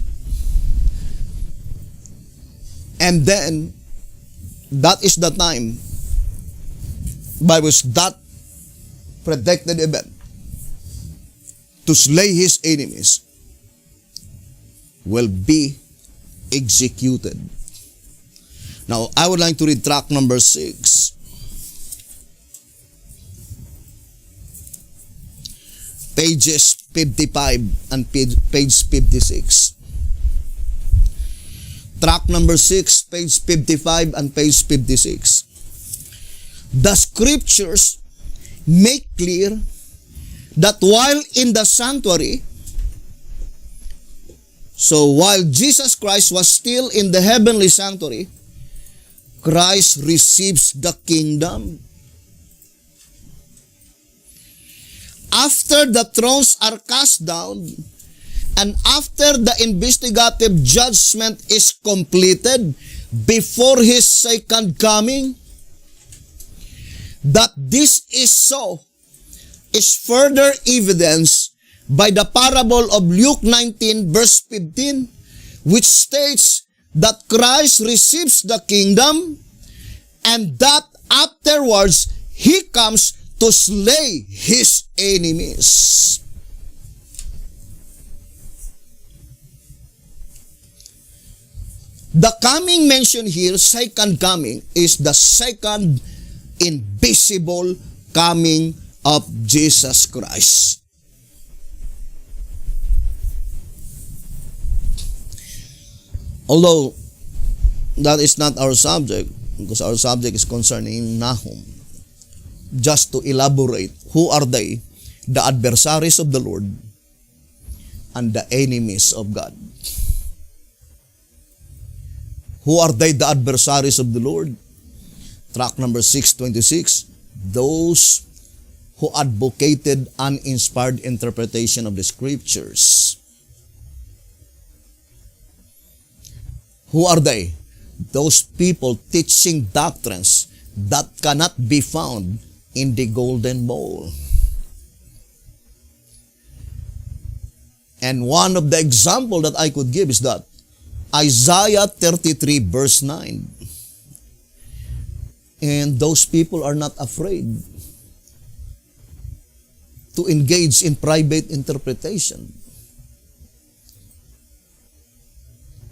A: And then, that is the time by which that predicted event to slay his enemies will be executed. Now, I would like to read track number 6. Pages 55 and page 56. Track number 6, page 55 and page 56. The scriptures make clear that while in the sanctuary, so while Jesus Christ was still in the heavenly sanctuary, Christ receives the kingdom. After the thrones are cast down, and after the investigative judgment is completed before his second coming, that this is so is further evidence by the parable of Luke 19 verse 15, which states that Christ receives the kingdom and that afterwards he comes to slay his enemies. The coming mentioned here, second coming, is the second invisible coming of Jesus Christ. Although that is not our subject, because our subject is concerning Nahum. Just to elaborate, who are they? The adversaries of the Lord and the enemies of God. Who are they, the adversaries of the Lord? Tract number 626, those who advocated uninspired interpretation of the scriptures. Who are they? Those people teaching doctrines that cannot be found in the golden bowl. And one of the example that I could give is that Isaiah 33 verse 9. And those people are not afraid to engage in private interpretation.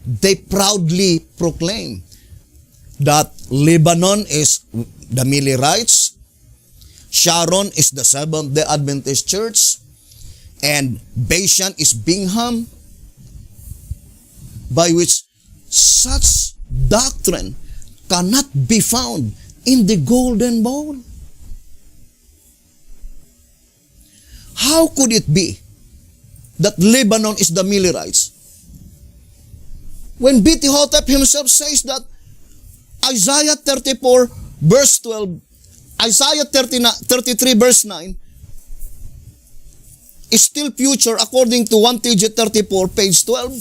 A: They proudly proclaim that Lebanon is the Millerites, Sharon is the Seventh-day Adventist Church, and Bashan is Bingham, by which such doctrine cannot be found in the golden bowl. How could it be that Lebanon is the Millerites, when B.T. Hotep himself says that Isaiah 34 verse 12, Isaiah 33 verse 9 is still future according to 1 TG 34 page 12.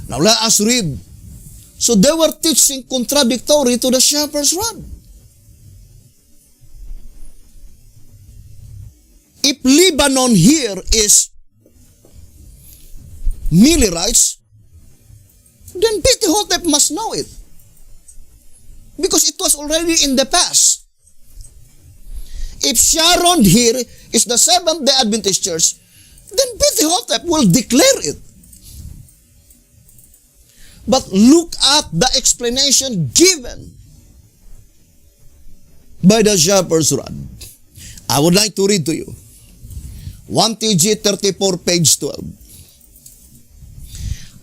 A: Now let us read. So they were teaching contradictory to the shepherd's rod. If Lebanon here is Millerites, then B.T. Hotep must know it. Because it was already in the past. If Sharon here is the Seventh-day Adventist Church, then B.T. Hotep will declare it. But look at the explanation given by the shepherd's rod. I would like to read to you 1 TG 34 page 12.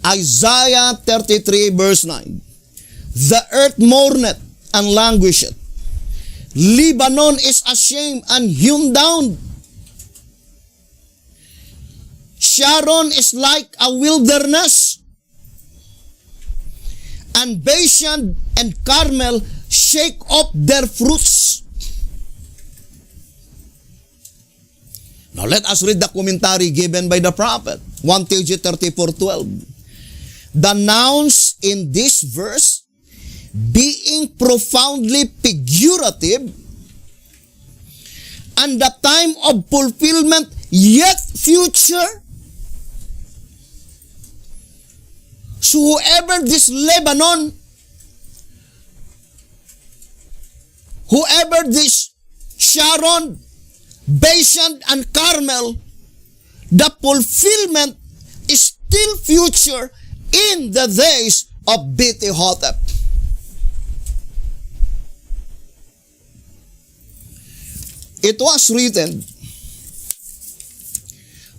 A: Isaiah 33 verse 9. The earth mourneth and languisheth. Lebanon is ashamed and hewn down. Sharon is like a wilderness. And Bashan and Carmel shake off their fruits. Now let us read the commentary given by the prophet. 1 TG 34:12. The nouns in this verse, being profoundly figurative, and the time of fulfillment yet future. So whoever this Lebanon, whoever this Sharon, Bashan, and Carmel, the fulfillment is still future in the days of B.T. Hotep. It was written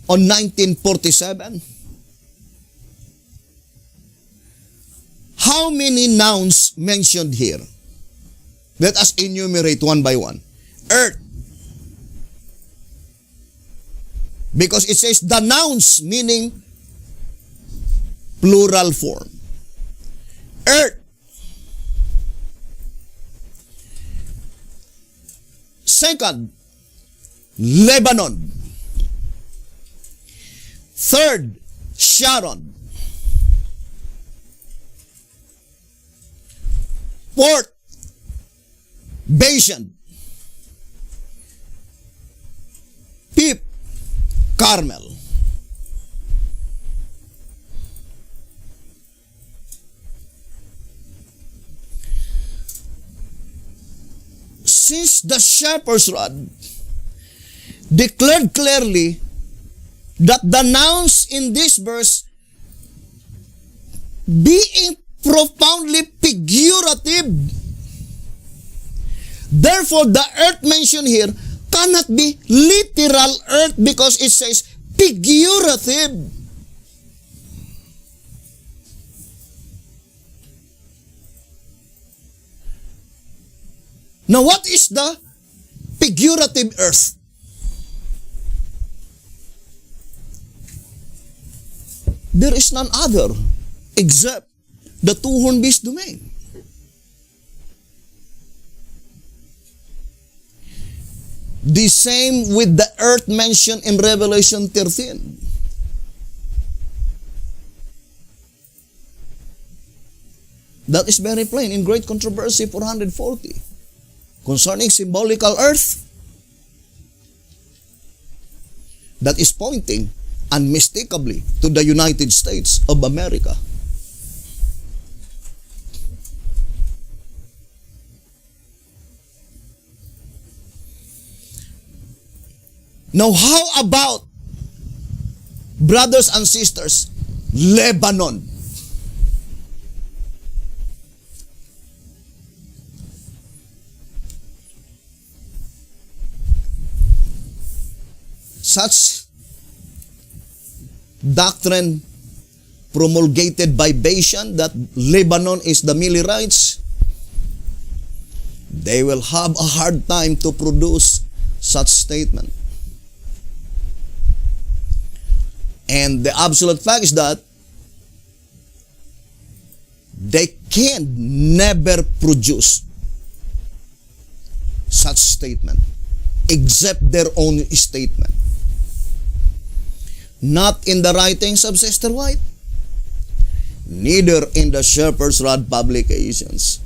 A: on 1947. How many nouns mentioned here? Let us enumerate one by one. Earth. Because it says the nouns, meaning plural form. Earth. Second, Lebanon. Third, Sharon. Fourth, Bashan. Fifth, Carmel. Since the shepherd's rod declared clearly that the nouns in this verse being profoundly figurative. Therefore, the earth mentioned here cannot be literal earth because it says figurative. Now, what is the figurative earth? There is none other except the two-horned beast domain. The same with the earth mentioned in Revelation 13. That is very plain in Great Controversy 440. Concerning symbolical earth, that is pointing unmistakably to the United States of America. Now, how about, brothers and sisters, Lebanon? Such doctrine promulgated by Bashan that Lebanon is the Millerites, they will have a hard time to produce such statement. And the absolute fact is that they can never produce such statement except their own statement. Not in the writings of Sister White, neither in the Shepherd's Rod publications.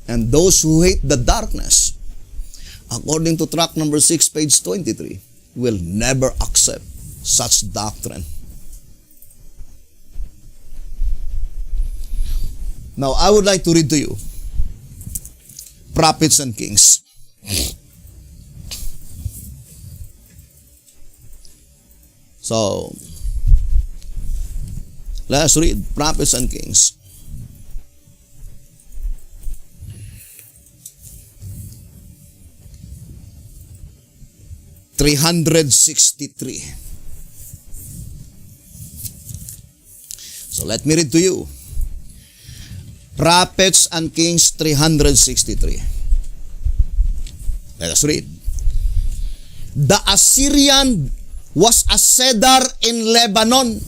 A: And those who hate the darkness, according to tract number 6, page 23, will never accept such doctrine. Now, I would like to read to you Prophets and Kings. So, let's read Prophets and Kings. (363). So let me read to you. Prophets and Kings 363. Let us read. The Assyrian was a cedar in Lebanon,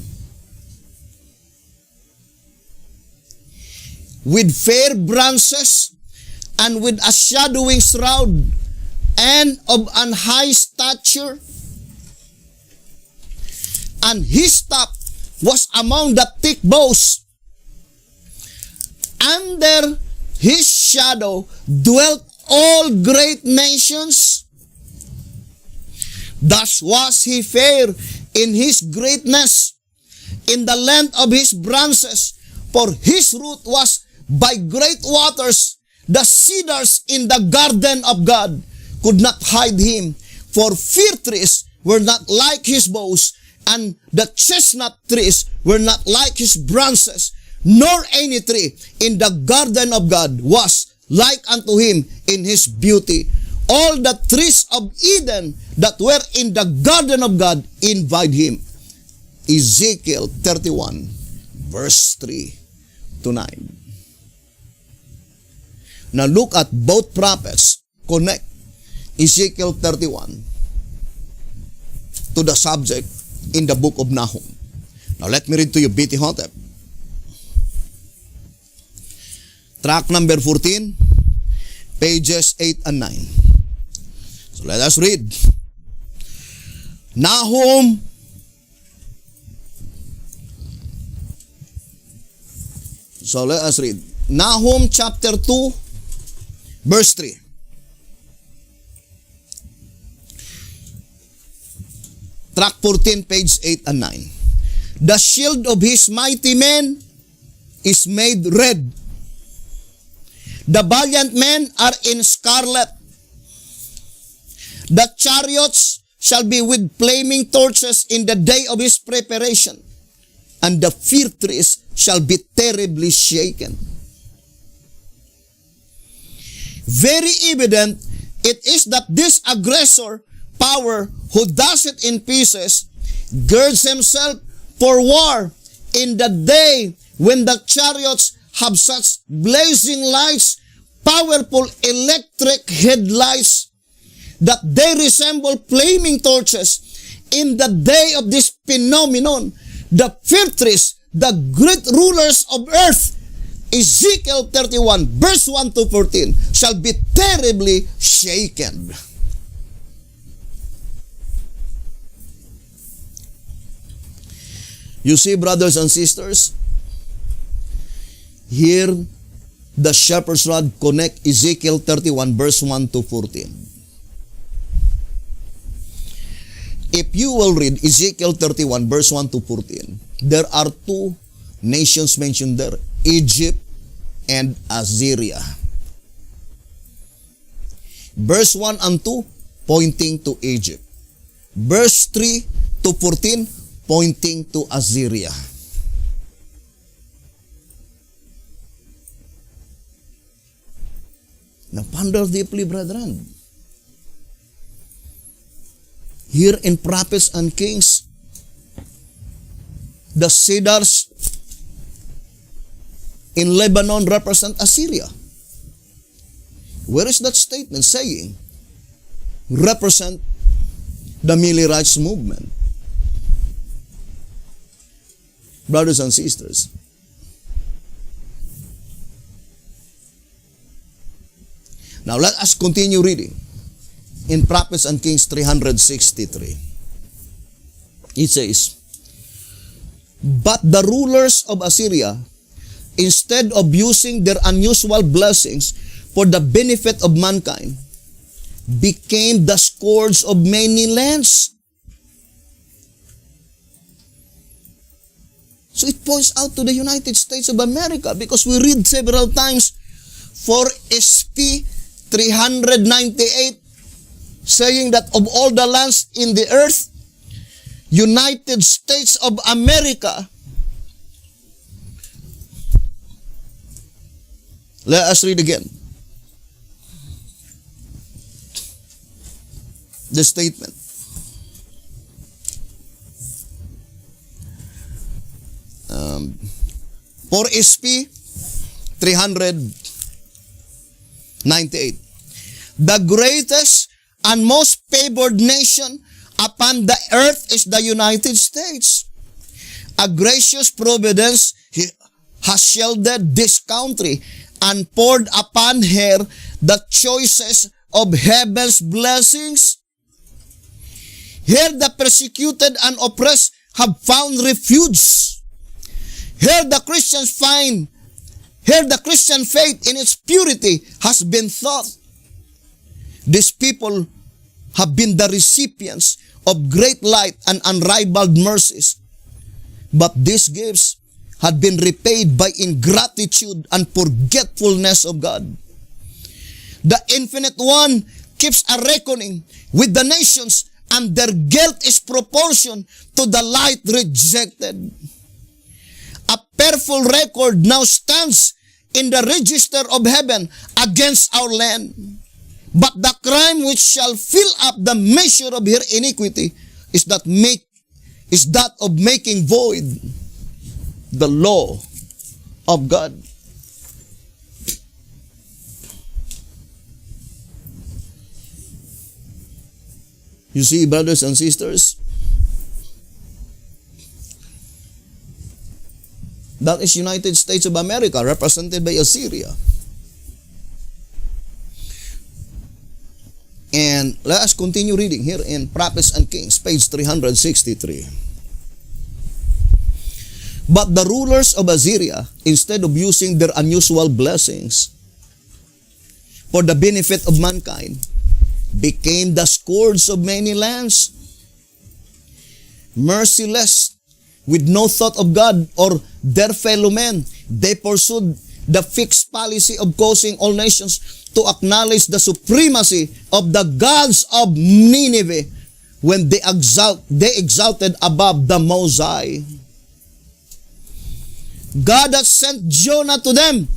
A: with fair branches and with a shadowing shroud, and of an high stature, and his top was among the thick boughs. Under his shadow dwelt all great nations. Thus was he fair in his greatness, in the length of his branches, for his root was by great waters. The cedars in the garden of God could not hide him, for fir trees were not like his boughs, and the chestnut trees were not like his branches, nor any tree in the garden of God was like unto him in his beauty. All the trees of Eden that were in the garden of God envied him. Ezekiel 31, verse 3 to 9. Now look at both prophets connect Ezekiel 31 to the subject in the book of Nahum. Now let me read to you B.T. Hotep. Tract number 14, pages 8 and 9. So let us read. Nahum So let us read. Nahum chapter 2, verse 3. Tract 14, page 8 and 9. The shield of his mighty men is made red. The valiant men are in scarlet. The chariots shall be with flaming torches in the day of his preparation, and the fir trees shall be terribly shaken. Very evident it is that this aggressor power who does it in pieces girds himself for war in the day when the chariots have such blazing lights, powerful electric headlights, that they resemble flaming torches. In the day of this phenomenon, the fir trees, the great rulers of earth, Ezekiel 31, verse 1 to 14, shall be terribly shaken. You see, brothers and sisters, here the shepherd's rod connect Ezekiel 31, verse 1 to 14. If you will read Ezekiel 31, verse 1 to 14, there are two nations mentioned there, Egypt and Assyria. Verse 1 and 2, pointing to Egypt. Verse 3 to 14, pointing to Assyria. Now, ponder deeply, brethren. Here in Prophets and Kings, the cedars in Lebanon represent Assyria. Where is that statement saying? Represent the Millie rights movement. Brothers and sisters, now let us continue reading. In Prophets and Kings 363, it says, but the rulers of Assyria, instead of using their unusual blessings for the benefit of mankind, became the scourge of many lands. So it points out to the United States of America, because we read several times for SP 398 saying that of all the lands in the earth, United States of America. Let us read again the statement. For SP 398, the greatest and most favored nation upon the earth is the United States. A gracious providence has shielded this country and poured upon her the choicest of heaven's blessings. Here the persecuted and oppressed have found refuge. Here the Christian faith in its purity has been taught. These people have been the recipients of great light and unrivaled mercies. But these gifts had been repaid by ingratitude and forgetfulness of God. The Infinite One keeps a reckoning with the nations, and their guilt is proportion to the light rejected. A fearful record now stands in the register of heaven against our land. But the crime which shall fill up the measure of her iniquity is that of making void the law of God. You see, brothers and sisters, that is United States of America, represented by Assyria. And let us continue reading here in Prophets and Kings, page 363. But the rulers of Assyria, instead of using their unusual blessings for the benefit of mankind, became the scourge of many lands. Merciless, with no thought of God or their fellow men, they pursued the fixed policy of causing all nations to acknowledge the supremacy of the gods of Nineveh, when they exalted above the Most High. God has sent Jonah to them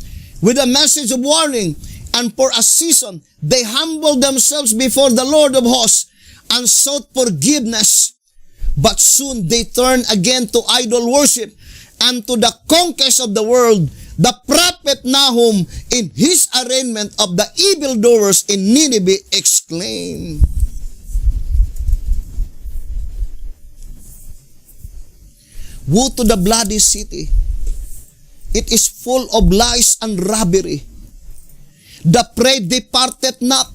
A: with a message of warning, and for a season, they humbled themselves before the Lord of hosts and sought forgiveness. But soon they turned again to idol worship and to the conquest of the world. The prophet Nahum, in his arraignment of the evildoers in Nineveh, exclaimed, "Woe to the bloody city! It is full of lies and robbery. The prey departeth not.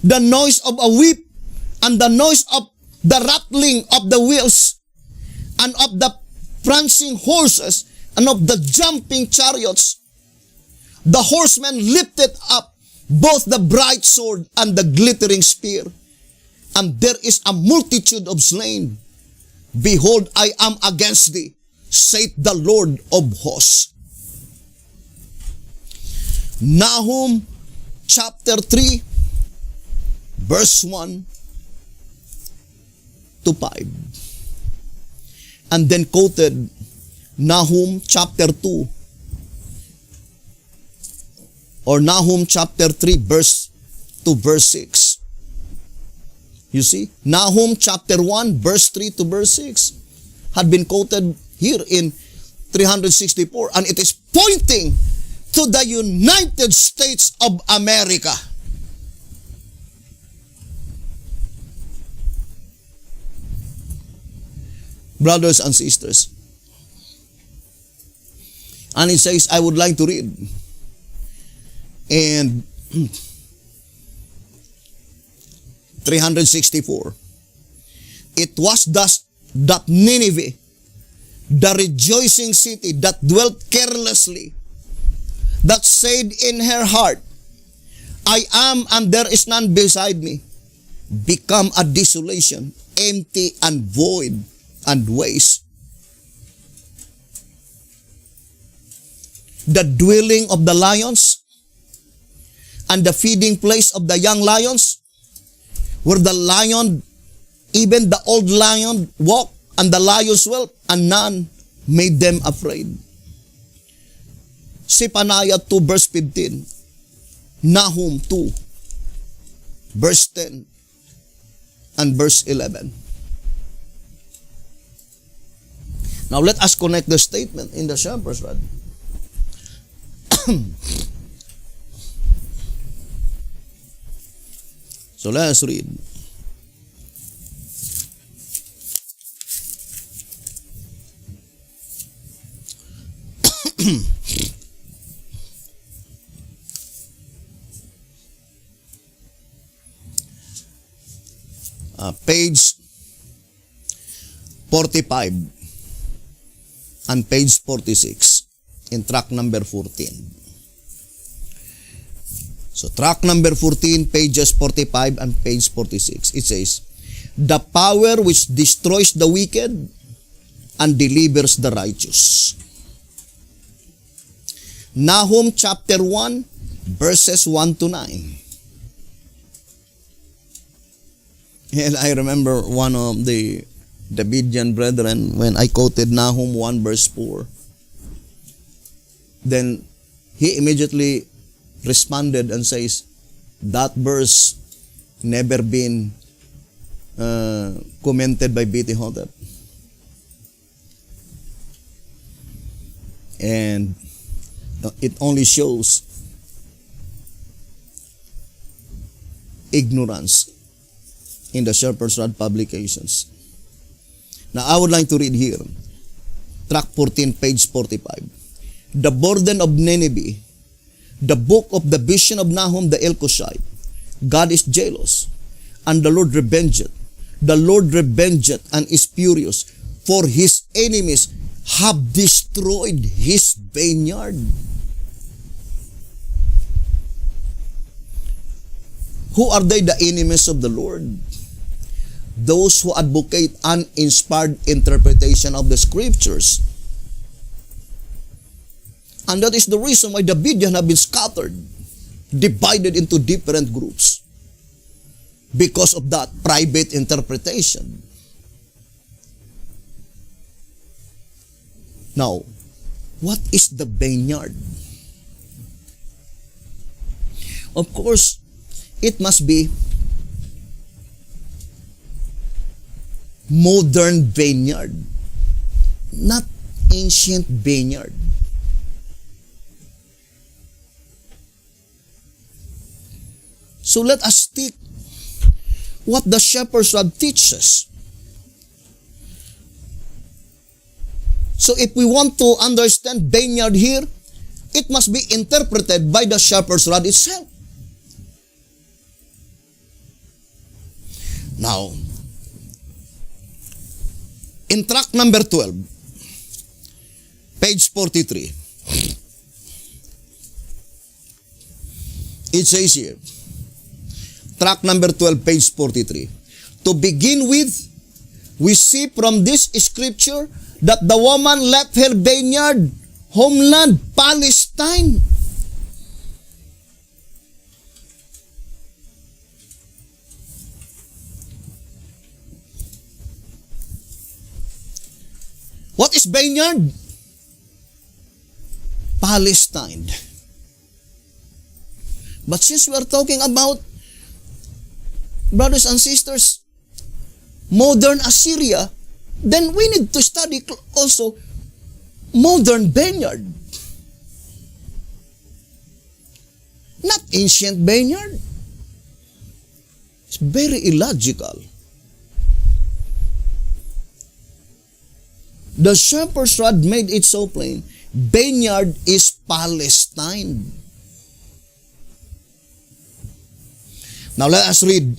A: The noise of a whip and the noise of the rattling of the wheels and of the prancing horses and of the jumping chariots. The horsemen lifted up both the bright sword and the glittering spear, and there is a multitude of slain. Behold, I am against thee, saith the Lord of hosts." Nahum chapter 3, verse 1 to 5. And then quoted Nahum chapter 2 or Nahum chapter 3 verse to verse 6. You see, Nahum chapter 1 verse 3 to verse 6 had been quoted here in 364, and it is pointing to the United States of America. Brothers and sisters, and it says, I would like to read, and 364, it was thus that Nineveh, the rejoicing city that dwelt carelessly, that said in her heart, I am and there is none beside me, become a desolation, empty and void and waste. The dwelling of the lions and the feeding place of the young lions, where the lion, even the old lion, walked, and the lions dwelt, and none made them afraid. Zephaniah 2 verse 15, Nahum 2 verse 10 and verse 11. Now let us connect the statement in the shepherd's rod. So let us read. Page 45 and page 46 in track number 14. So track number 14, pages 45 and page 46. It says, the power which destroys the wicked and delivers the righteous. Nahum chapter 1, verses 1 to 9. And I remember one of the Davidian brethren, when I quoted Nahum 1 verse 4, then he immediately responded and says, that verse never been commented by B.T. Hotep. And it only shows ignorance in the Shepherd's Rod publications. Now, I would like to read here, track 14, page 45. The burden of Nineveh, the book of the vision of Nahum the Elkoshite. God is jealous, and the Lord revengeth. The Lord revengeth and is furious, for his enemies have destroyed his vineyard. Who are they, the enemies of the Lord? Those who advocate uninspired interpretation of the scriptures. And that is the reason why the Davidian have been scattered, divided into different groups. because of that private interpretation. Now, what is the vineyard? Of course, it must be modern vineyard, not ancient vineyard. So let us stick what the shepherd's rod teaches. So if we want to understand vineyard here, it must be interpreted by the shepherd's rod itself. Now, in tract number 12, page 43, it says here, tract number 12, page 43, to begin with, we see from this scripture that the woman left her vineyard, homeland, Palestine. What is vineyard? Palestine. But since we are talking about, brothers and sisters, modern Assyria, then we need to study also modern vineyard. Not ancient vineyard. It's very illogical. The shepherd's rod made it so plain. Vineyard is Palestine. Now let us read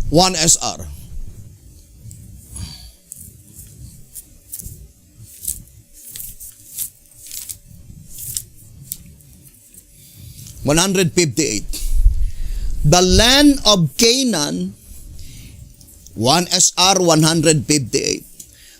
A: 1 SR. (158) The land of Canaan, 1 SR 158.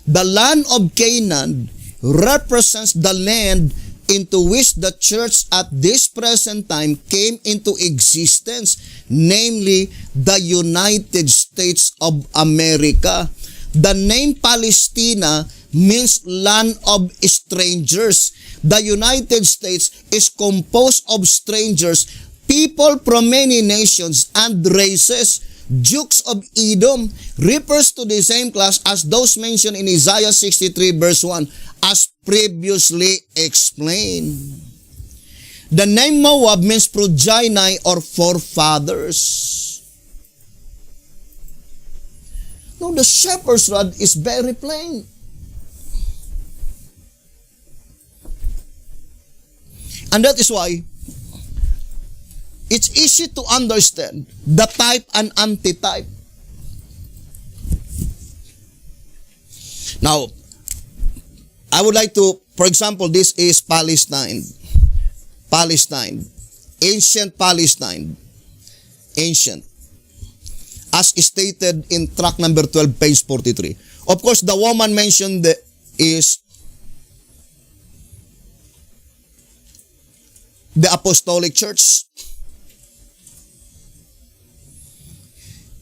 A: The land of Canaan represents the land into which the church at this present time came into existence, namely the United States of America. The name Palestina means land of strangers. The United States is composed of strangers, people from many nations and races. Dukes of Edom refers to the same class as those mentioned in Isaiah 63 verse 1 as previously explained. The name Moab means progeny or forefathers. No, the shepherd's rod is very plain. And that is why it's easy to understand the type and antitype. Now, I would like to, for example, this is Palestine. Palestine. Ancient Palestine. Ancient. As stated in tract number 12, page 43. Of course, the woman mentioned is the Apostolic Church.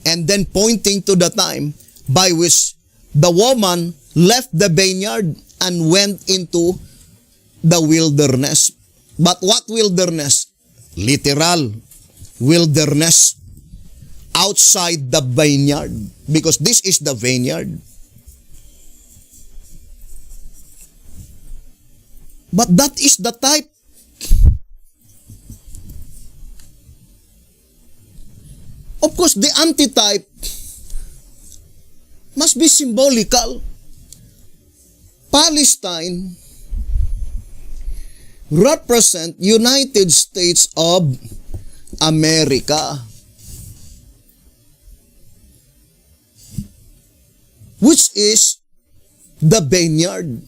A: And then pointing to the time by which the woman left the vineyard and went into the wilderness. But what wilderness? Literal wilderness outside the vineyard, because this is the vineyard. But that is the type. Of course, the antitype must be symbolical. Palestine represent United States of America, which is the vineyard.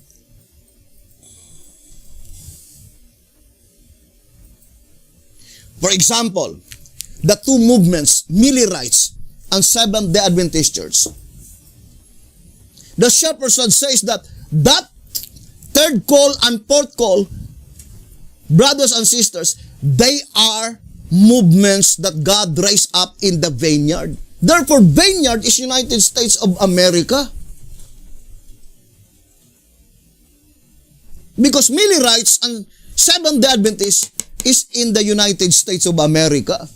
A: For example, the two movements, Millerites and Seventh-day Adventist Church. The shepherd's rod says that third call and fourth call, brothers and sisters, they are movements that God raised up in the vineyard. Therefore, vineyard is United States of America. Because Millerites and Seventh-day Adventists is in the United States of America.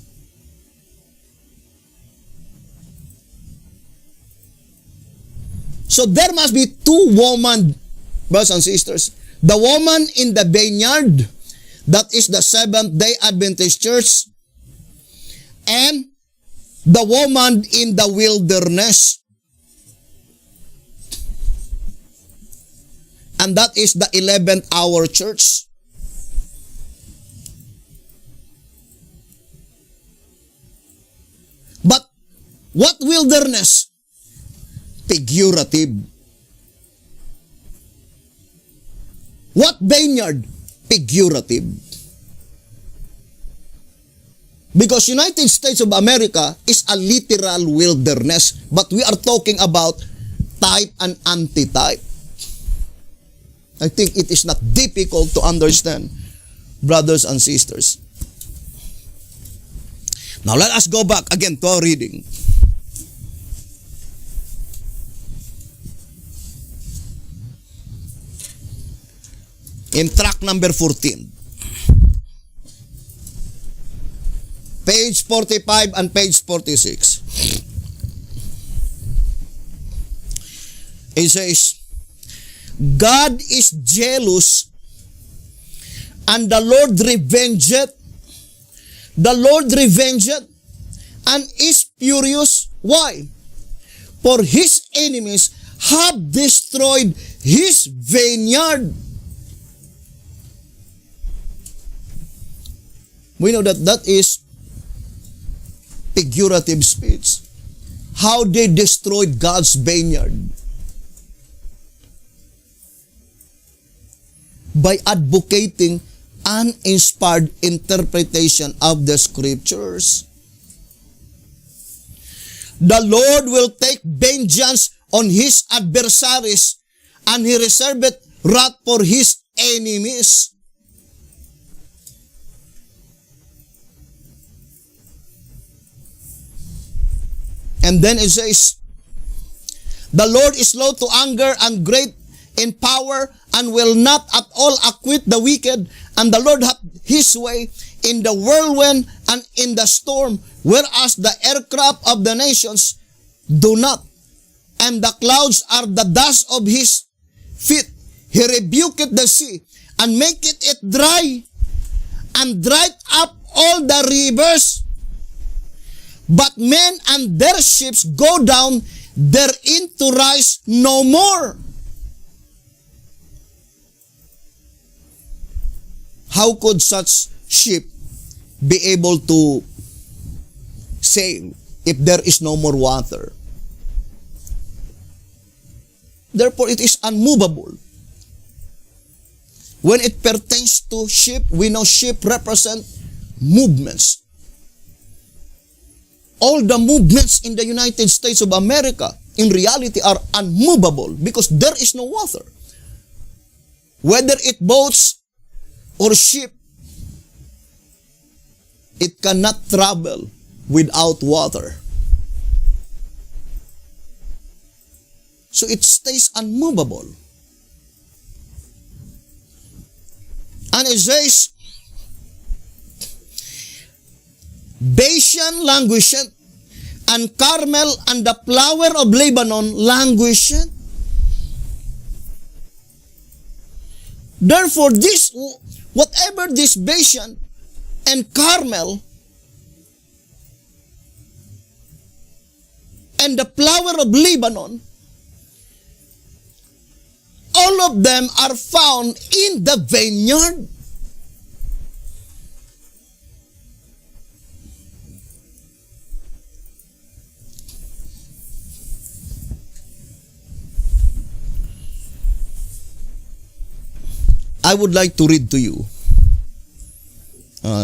A: So there must be two women, brothers and sisters. The woman in the vineyard, that is the Seventh-day Adventist Church, and the woman in the wilderness. And that is the 11th hour church. But what wilderness? Figurative. What vineyard? Figurative. Because United States of America is a literal wilderness, but we are talking about type and antitype. I think it is not difficult to understand, brothers and sisters. Now let us go back again to our reading. In track number 14. Page 45 and page 46. It says, God is jealous, and the Lord revengeth. The Lord revengeth, and is furious. Why? For his enemies have destroyed his vineyard. We know that that is figurative speech. How they destroyed God's vineyard. By advocating uninspired interpretation of the scriptures. The Lord will take vengeance on his adversaries, and he reserveth wrath for his enemies. And then it says, the Lord is slow to anger and great in power, and will not at all acquit the wicked. And the Lord hath his way in the whirlwind and in the storm, whereas the aircraft of the nations do not. And the clouds are the dust of his feet. He rebuketh the sea, and maketh it dry, and dried up all the rivers. But men and their ships go down therein to rise no more. How could such ship be able to sail if there is no more water? Therefore, it is unmovable. When it pertains to ship, we know ship represent movements. All the movements in the United States of America, in reality, are unmovable because there is no water. Whether it boats or ship, it cannot travel without water. So it stays unmovable. And it says, Bashan languisheth, and Carmel and the flower of Lebanon languisheth. Therefore, whatever this Bashan and Carmel and the flower of Lebanon, all of them are found in the vineyard. I would like to read to you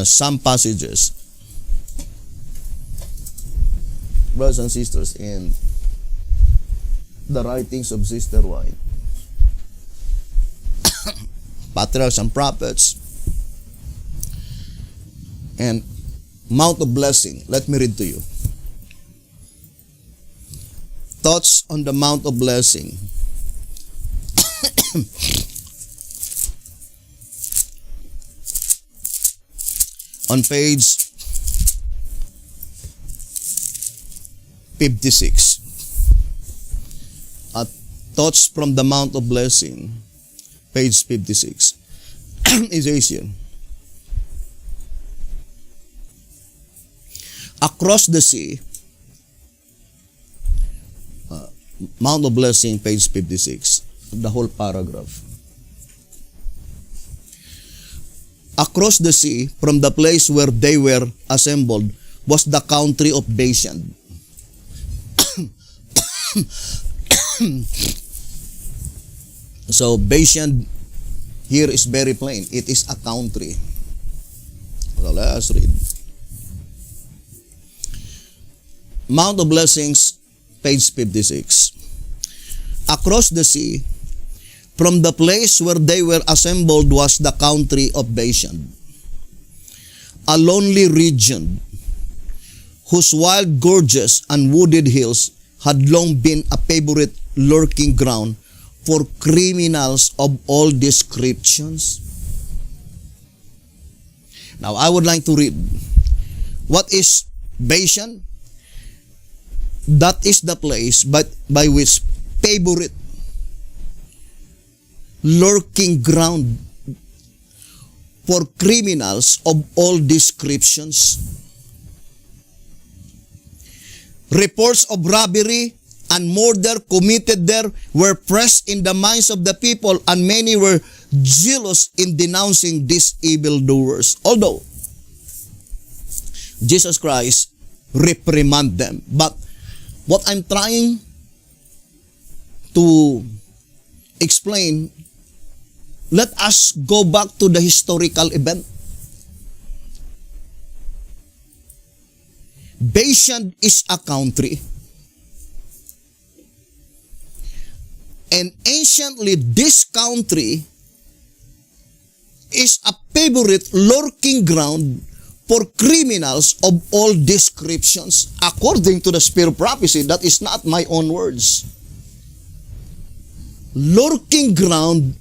A: some passages, brothers and sisters, in the writings of Sister White. Patriarchs and prophets. And Mount of Blessing. Let me read to you. Thoughts on the Mount of Blessing. On page 56. Thoughts from the Mount of Blessing. Page 56. Is here. Across the sea, Mount of Blessing, page 56, the whole paragraph. Across the sea, from the place where they were assembled, was the country of Bashan. So, Bashan here is very plain. It is a country. So, let us read. Mount of Blessings, page 56. Across the sea, from the place where they were assembled was the country of Bashan, a lonely region whose wild gorges and wooded hills had long been a favorite lurking ground for criminals of all descriptions. Now, I would like to read. What is Bashan? That is the place by which favorite lurking ground for criminals of all descriptions. Reports of robbery and murder committed there were pressed in the minds of the people, and many were zealous in denouncing these evildoers. Although Jesus Christ reprimanded them. But what I'm trying to explain, let us go back to the historical event. Bashan is a country. And anciently, this country is a favorite lurking ground for criminals of all descriptions. According to the spirit of prophecy, that is not my own words. Lurking ground,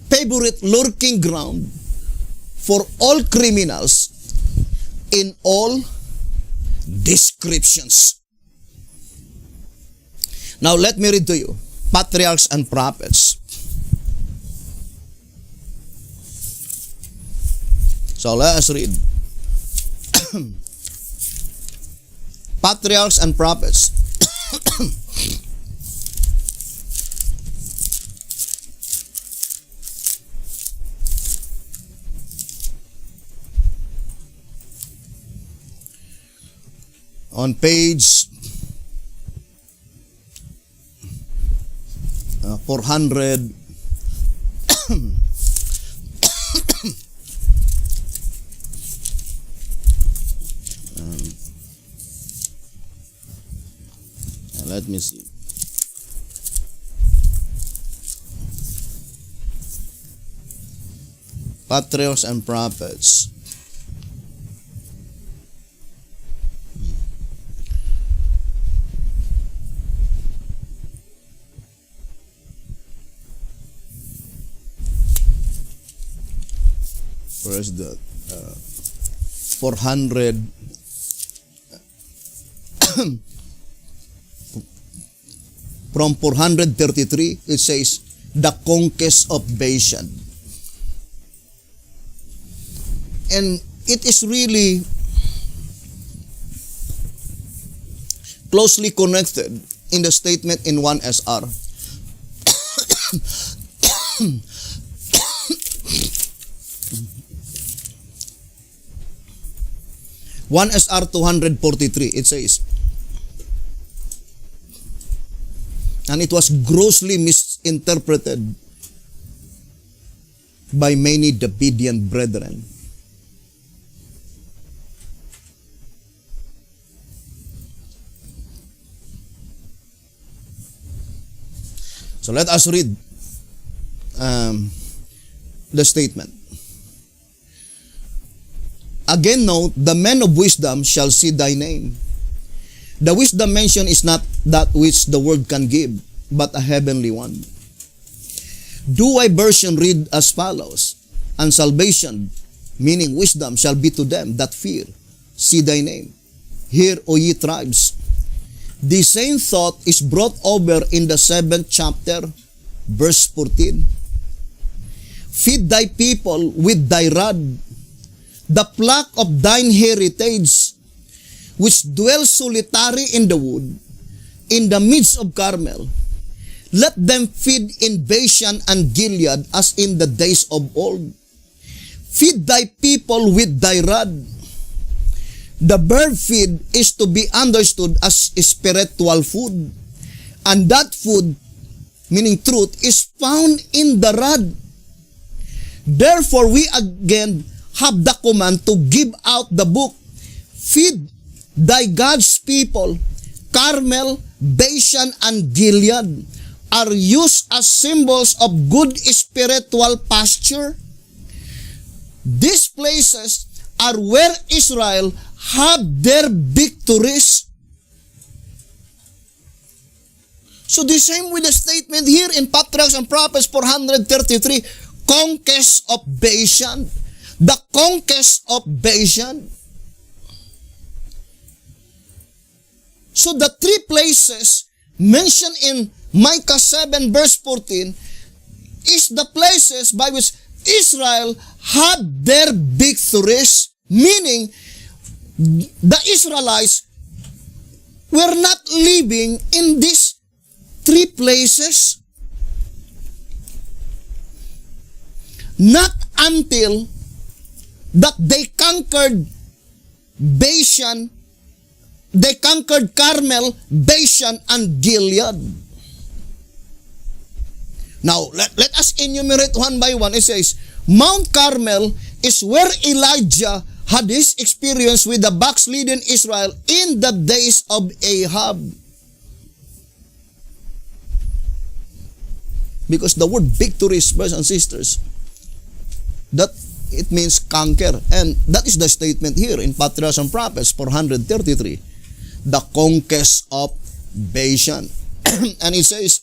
A: favorite lurking ground for all criminals in all descriptions. Now let me read to you. Patriarchs and Prophets. So let us read. Patriarchs and Prophets. On page 400. Let me see. Patriarchs and Prophets. Where is that? 400. From 433, it says, the conquest of Bashan. And it is really closely connected in the statement in 1 SR. 1 SR 243, it says, and it was grossly misinterpreted by many Davidian brethren. So let us read the statement. Again note, the men of wisdom shall see thy name. The wisdom mentioned is not that which the world can give, but a heavenly one. Do I version read as follows, and salvation, meaning wisdom, shall be to them that fear, see thy name. Hear, O ye tribes. The same thought is brought over in the 7th chapter, verse 14. Feed thy people with thy rod, the flock of thine heritage, which dwell solitary in the wood, in the midst of Carmel. Let them feed in Bashan and Gilead as in the days of old. Feed thy people with thy rod. The verb feed is to be understood as spiritual food. And that food, meaning truth, is found in the rod. Therefore, we again have the command to give out the book. Feed thy God's people. Carmel, Bashan, and Gilead are used as symbols of good spiritual pasture. These places are where Israel had their victories. So the same with the statement here in Patriarchs and Prophets 433, conquest of Bashan. The conquest of Bashan. So the three places mentioned in Micah 7 verse 14 is the places by which Israel had their victories, meaning the Israelites were not living in these three places. Not until that they conquered Bashan, they conquered Carmel, Bashan, and Gilead. Now, let us enumerate one by one. It says, Mount Carmel is where Elijah had his experience with the backslidden Israel in the days of Ahab. Because the word victories, brothers and sisters, that it means conquer. And that is the statement here in Patriarchs and Prophets 433. The conquest of Bashan. And it says,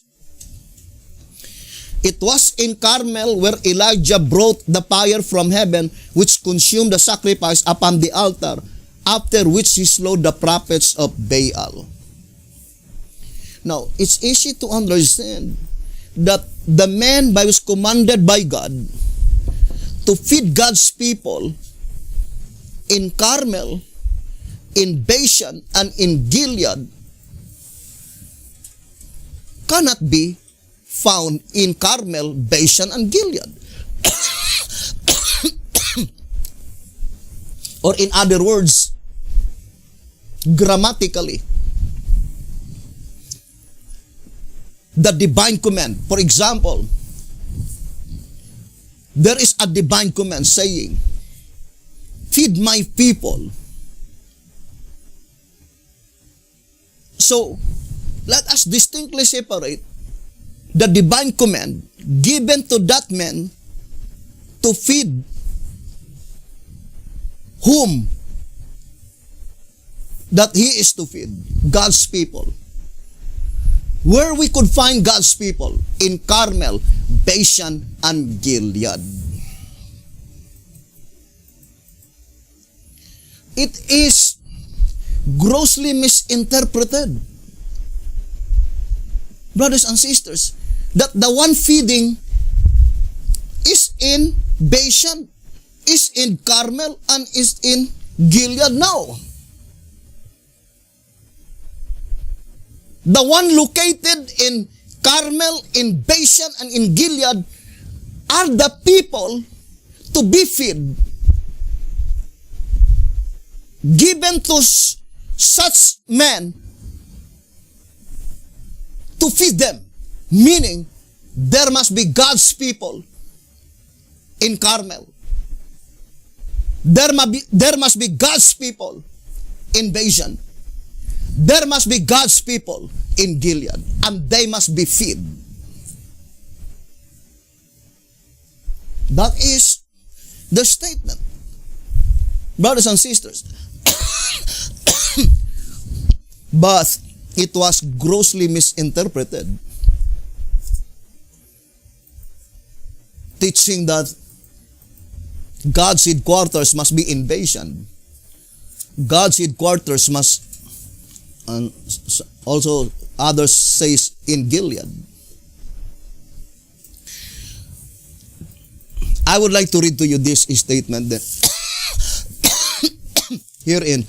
A: it was in Carmel where Elijah brought the fire from heaven which consumed the sacrifice upon the altar, after which he slew the prophets of Baal. Now, it's easy to understand that the man was commanded by God to feed God's people in Carmel, in Bashan, and in Gilead cannot be found in Carmel, Bashan, and Gilead. Or in other words, grammatically, the divine command. For example, there is a divine command saying, feed my people. So, let us distinctly separate the divine command given to that man to feed whom that he is to feed, God's people. Where we could find God's people? In Carmel, Bashan, and Gilead. It is grossly misinterpreted, brothers and sisters, that the one feeding is in Bashan, is in Carmel, and is in Gilead. No. The one located in Carmel, in Bashan, and in Gilead are the people to be fed, given to such men to feed them. Meaning, there must be God's people in Carmel. There must be God's people in Bashan. There must be God's people in Gilead, and they must be fed. That is the statement. Brothers and sisters, but it was grossly misinterpreted, teaching that God's headquarters must be in Bashan. God's headquarters must, and also others says, in Gilead. I would like to read to you this statement that here in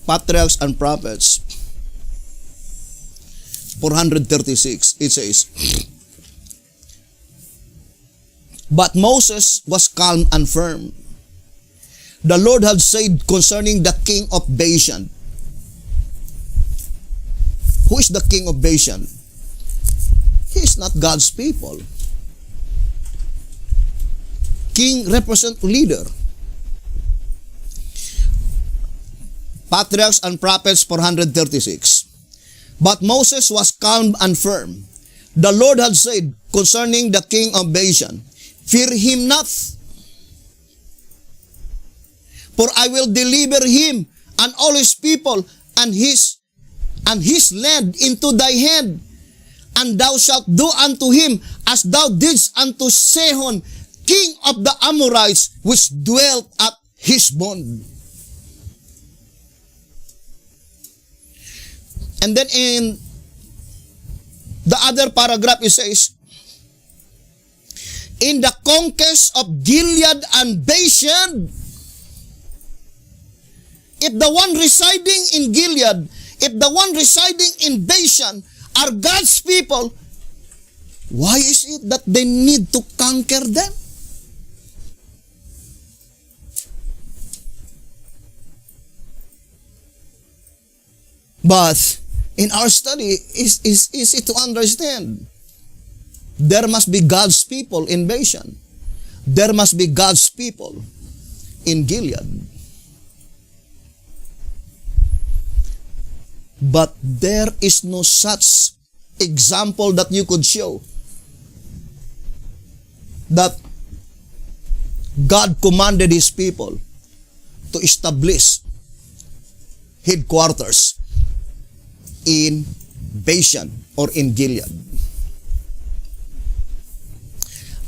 A: Patriarchs and Prophets 436. It says, but Moses was calm and firm. The Lord had said concerning the king of Bashan. Who is the king of Bashan? He is not God's people. King represents leader. Patriarchs and Prophets 436. But Moses was calm and firm. The Lord had said concerning the king of Bashan, fear him not, for I will deliver him and all his people and his land into thy hand, and thou shalt do unto him as thou didst unto Sihon, king of the Amorites, which dwelt at Heshbon. And then in the other paragraph it says, in the conquest of Gilead and Bashan, if the one residing in Gilead, if the one residing in Bashan are God's people, why is it that they need to conquer them? But in our study, it's easy to understand. There must be God's people in Bashan. There must be God's people in Gilead. But there is no such example that you could show that God commanded His people to establish headquarters in Bashan or in Gilead.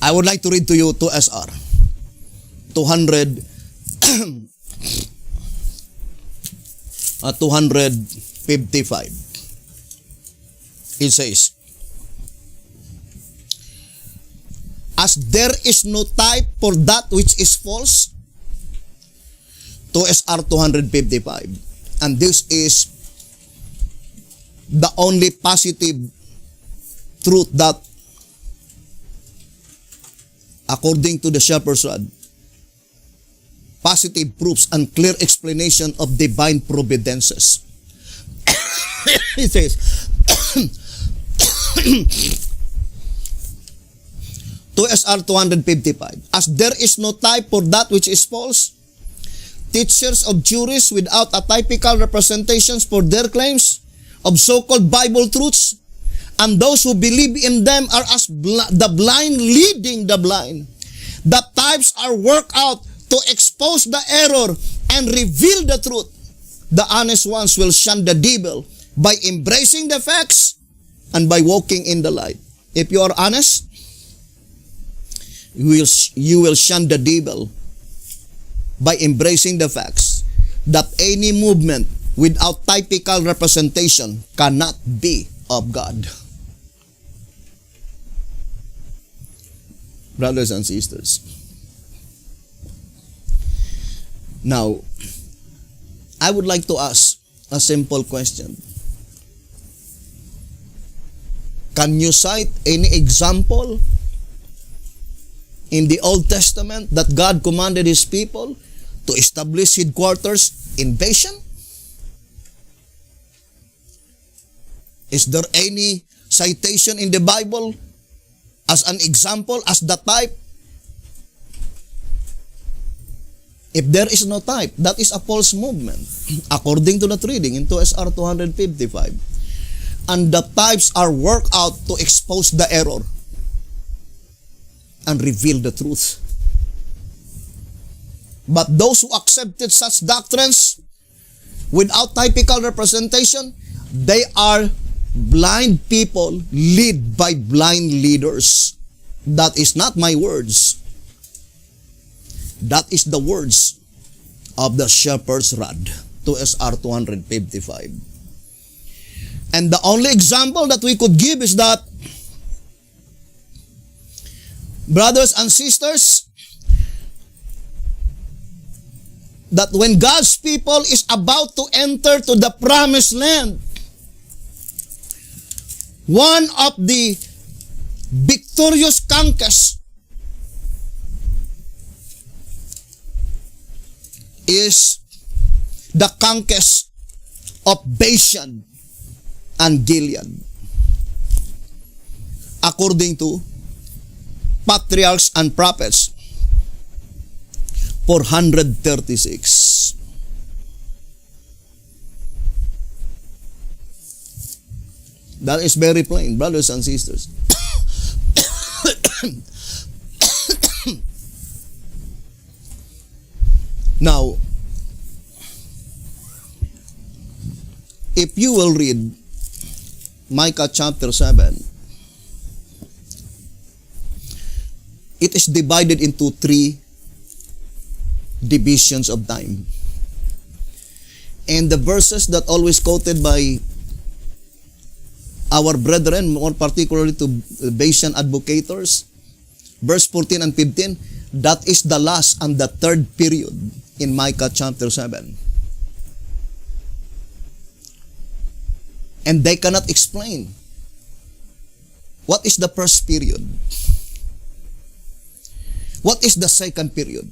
A: I would like to read to you 2 SR 255. It says, as there is no type for that which is false, 2 SR 255. And this is the only positive truth that, according to the shepherd's rod, positive proofs and clear explanation of divine providences. It says, 2 SR 255, as there is no type for that which is false, teachers of juries without a typical representations for their claims of so-called Bible truths, and those who believe in them are as the blind leading the blind. The types are worked out to expose the error and reveal the truth. The honest ones will shun the devil by embracing the facts and by walking in the light. If you are honest, you will shun the devil by embracing the facts that any movement without typical representation cannot be of God. Brothers and sisters, now, I would like to ask a simple question. Can you cite any example in the Old Testament that God commanded His people to establish headquarters in Bashan? Is there any citation in the Bible as an example, as the type? If there is no type, that is a false movement, according to that reading in 2 SR 255. And the types are worked out to expose the error and reveal the truth. But those who accepted such doctrines without typical representation, they are blind people led by blind leaders. That is not my words. That is the words of the shepherd's rod, 2SR 255. And the only example that we could give is that, brothers and sisters, that when God's people is about to enter to the promised land, one of the victorious conquests is the conquest of Bashan and Gilead, according to Patriarchs and Prophets 436. That is very plain, brothers and sisters. Now, if you will read Micah chapter 7, it is divided into 3 divisions of time. And the verses that always quoted by our brethren, more particularly to Bashan advocators, verse 14 and 15, that is the last and the third period in Micah chapter 7. And they cannot explain what is the first period, what is the second period.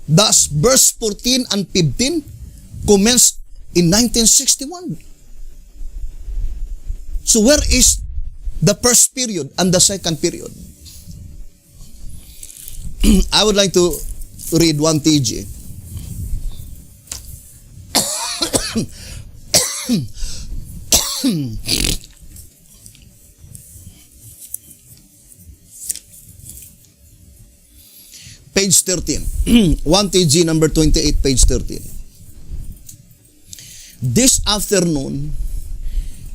A: Thus, verse 14 and 15 commenced in 1961. So where is the first period and the second period? I would like to read 1 TG. Page 13. 1 TG number 28, page 13. This afternoon,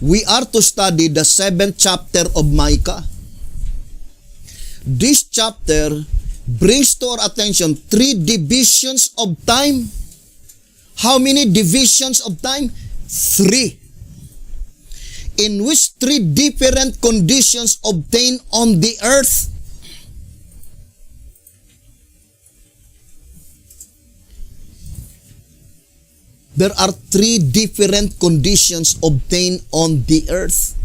A: we are to study the 7th chapter of Micah. This chapter brings to our attention 3 divisions of time. How many divisions of time? 3. In which 3 different conditions obtain on the earth. There are 3 different conditions obtained on the earth.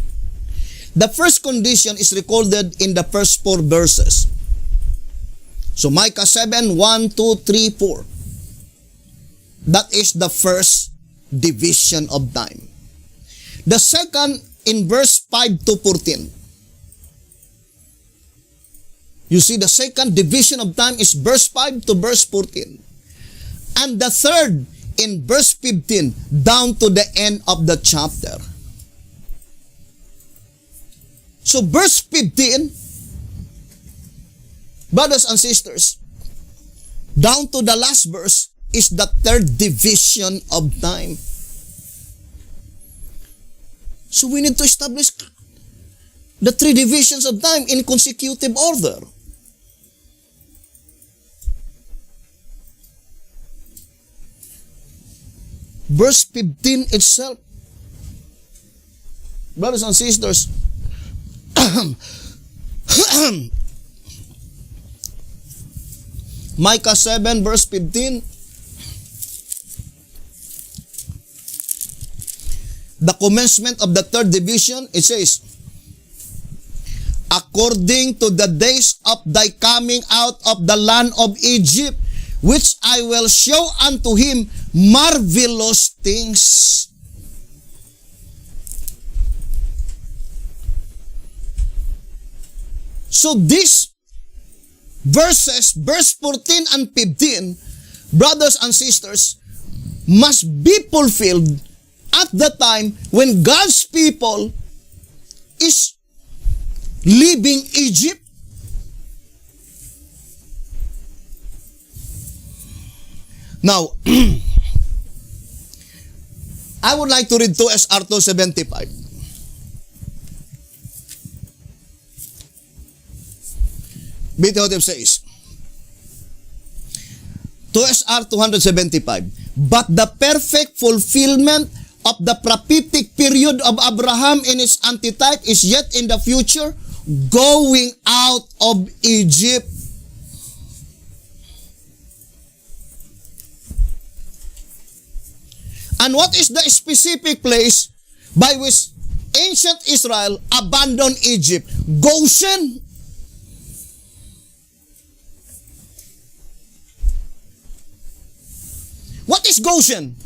A: The first condition is recorded in the first 4 verses. So Micah 7, 1, 2, 3, 4. That is the first division of time. The second in verse 5 to 14. You see, the second division of time is verse 5 to verse 14. And the third in verse 15 down to the end of the chapter. So verse 15, brothers and sisters, down to the last verse is the third division of time. So we need to establish the 3 divisions of time in consecutive order. Verse 15 itself, brothers and sisters, Micah 7 verse 15, the commencement of the third division, it says, according to the days of thy coming out of the land of Egypt, which I will show unto him marvelous things. So these verses, verse 14 and 15, brothers and sisters, must be fulfilled at the time when God's people is leaving Egypt. Now, I would like to read 2 SR 275. Bitotim says, 2 SR 275, but the perfect fulfillment of the prophetic period of Abraham in its antitype is yet in the future, going out of Egypt. And what is the specific place by which ancient Israel abandoned Egypt? Goshen. What is Goshen?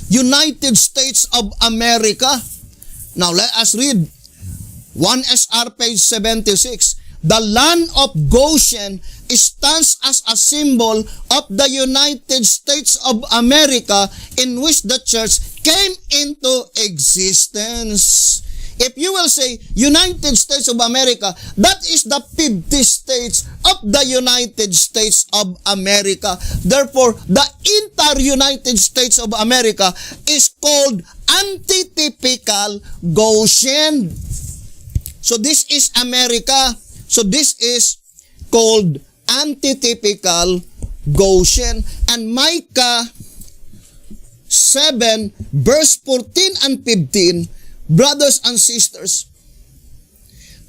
A: United States of America. Now let us read 1 SR page 76. The land of Goshen stands as a symbol of the United States of America in which the church came into existence. If you will say United States of America, that is the 50 states of the United States of America. Therefore, the entire United States of America is called antitypical Goshen. So this is America. So this is called antitypical Goshen. And Micah 7 verse 14 and 15, brothers and sisters,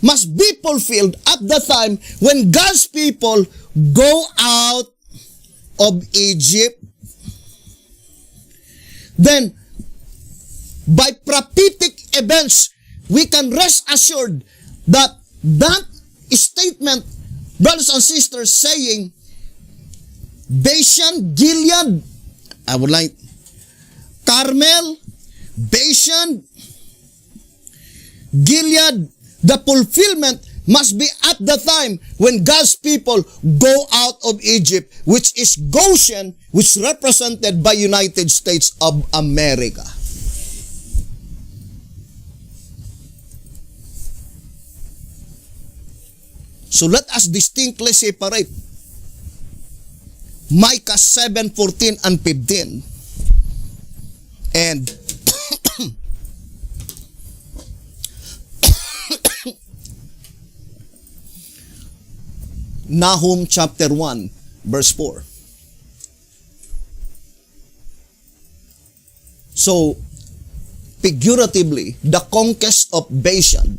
A: must be fulfilled at the time when God's people go out of Egypt. Then, by prophetic events, we can rest assured that that statement, brothers and sisters, saying, Bashan, Gilead, I would like, Carmel, Bashan, Gilead, the fulfillment must be at the time when God's people go out of Egypt, which is Goshen, which is represented by United States of America. So let us distinctly separate Micah 7, 14 and 15 and Nahum chapter 1 verse 4. So, figuratively, the conquest of Bashan,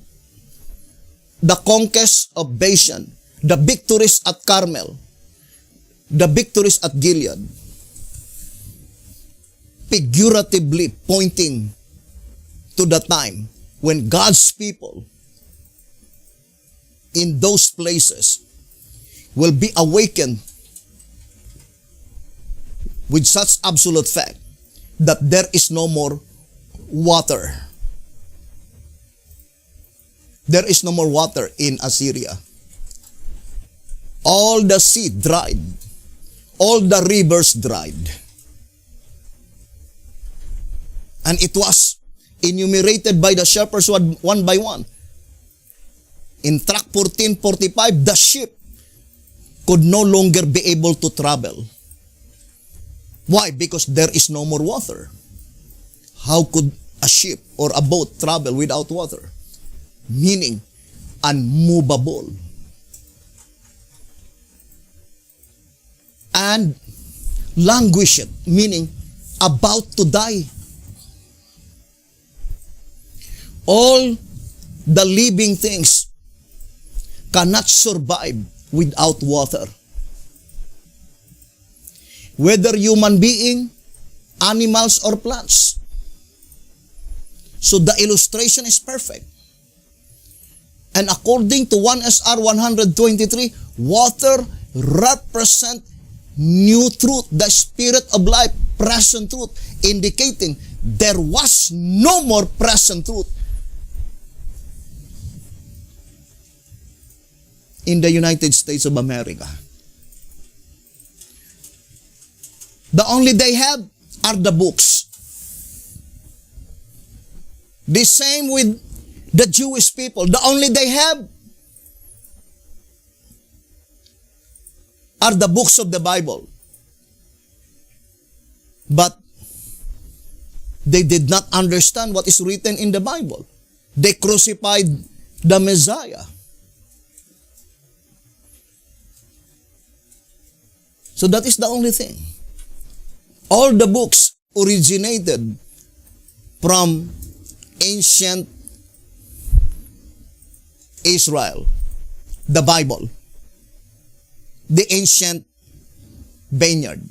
A: the victories at Carmel, the victories at Gilead, figuratively pointing to the time when God's people in those places will be awakened with such absolute fact that there is no more water. There is no more water in Assyria. All the sea dried. All the rivers dried. And it was enumerated by the shepherds one by one. In track 1445, the ship could no longer be able to travel. Why? Because there is no more water. How could a ship or a boat travel without water? Meaning, unmovable. And languished, meaning about to die. All the living things cannot survive without water. Whether human being, animals, or plants. So the illustration is perfect. And according to 1 SR 123, water represent new truth, the spirit of life, present truth, indicating there was no more present truth in the United States of America. The only they have are the books. The same with the Jewish people. The only they have are the books of the Bible. But they did not understand what is written in the Bible. They crucified the Messiah. So that is the only thing. All the books originated from ancient Israel, the Bible, the ancient vineyard,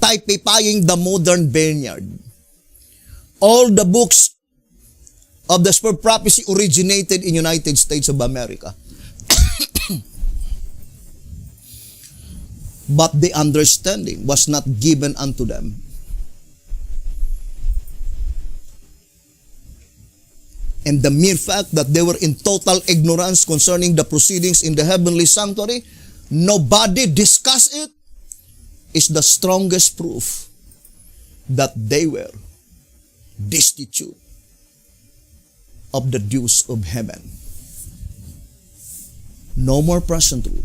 A: typifying the modern vineyard. All the books of the spirit prophecy originated in United States of America. But the understanding was not given unto them. And the mere fact that they were in total ignorance concerning the proceedings in the heavenly sanctuary, nobody discussed it, is the strongest proof that they were destitute of the dews of heaven. No more present truth.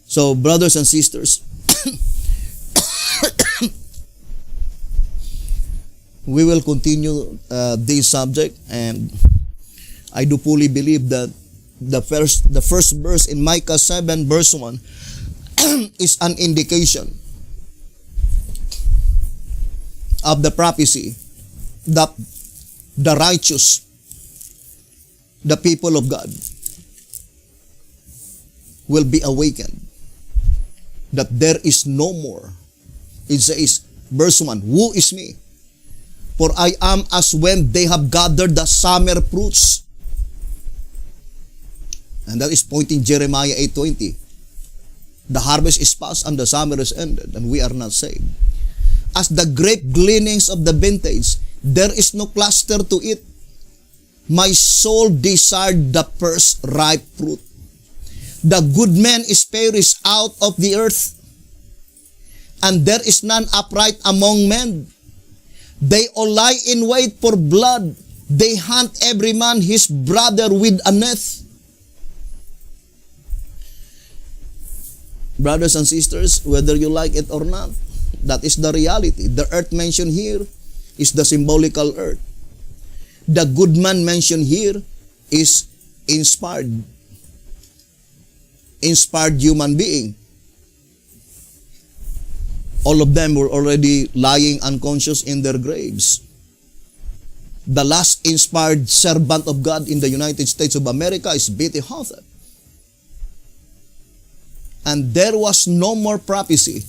A: So, brothers and sisters, we will continue this subject, and I do fully believe that the first verse in Micah 7 verse 1 is an indication of the prophecy that the righteous, the people of God, will be awakened. That there is no more. It says, verse 1, "Who is me? For I am as when they have gathered the summer fruits." And that is pointing Jeremiah 8:20. The harvest is past and the summer is ended, and we are not saved. As the grape gleanings of the vintage, there is no cluster to it. My soul desired the first ripe fruit. The good man is perished out of the earth, and there is none upright among men. They all lie in wait for blood. They hunt every man his brother with a net. Brothers and sisters, whether you like it or not, that is the reality. The earth mentioned here is the symbolical earth. The good man mentioned here is inspired human being. All of them were already lying unconscious in their graves. The last inspired servant of God in the United States of America is B.T. Hotep. And there was no more prophecy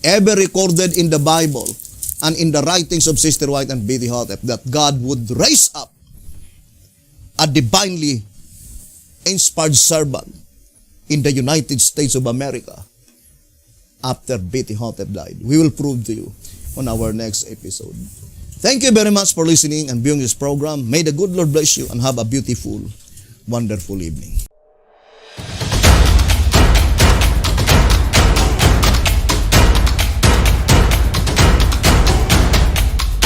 A: ever recorded in the Bible and in the writings of Sister White and B.T. Hotep that God would raise up a divinely inspired servant in the United States of America after B.T. Hotep died. We will prove to you on our next episode. Thank you very much for listening and viewing this program. May the good Lord bless you and have a beautiful, wonderful evening.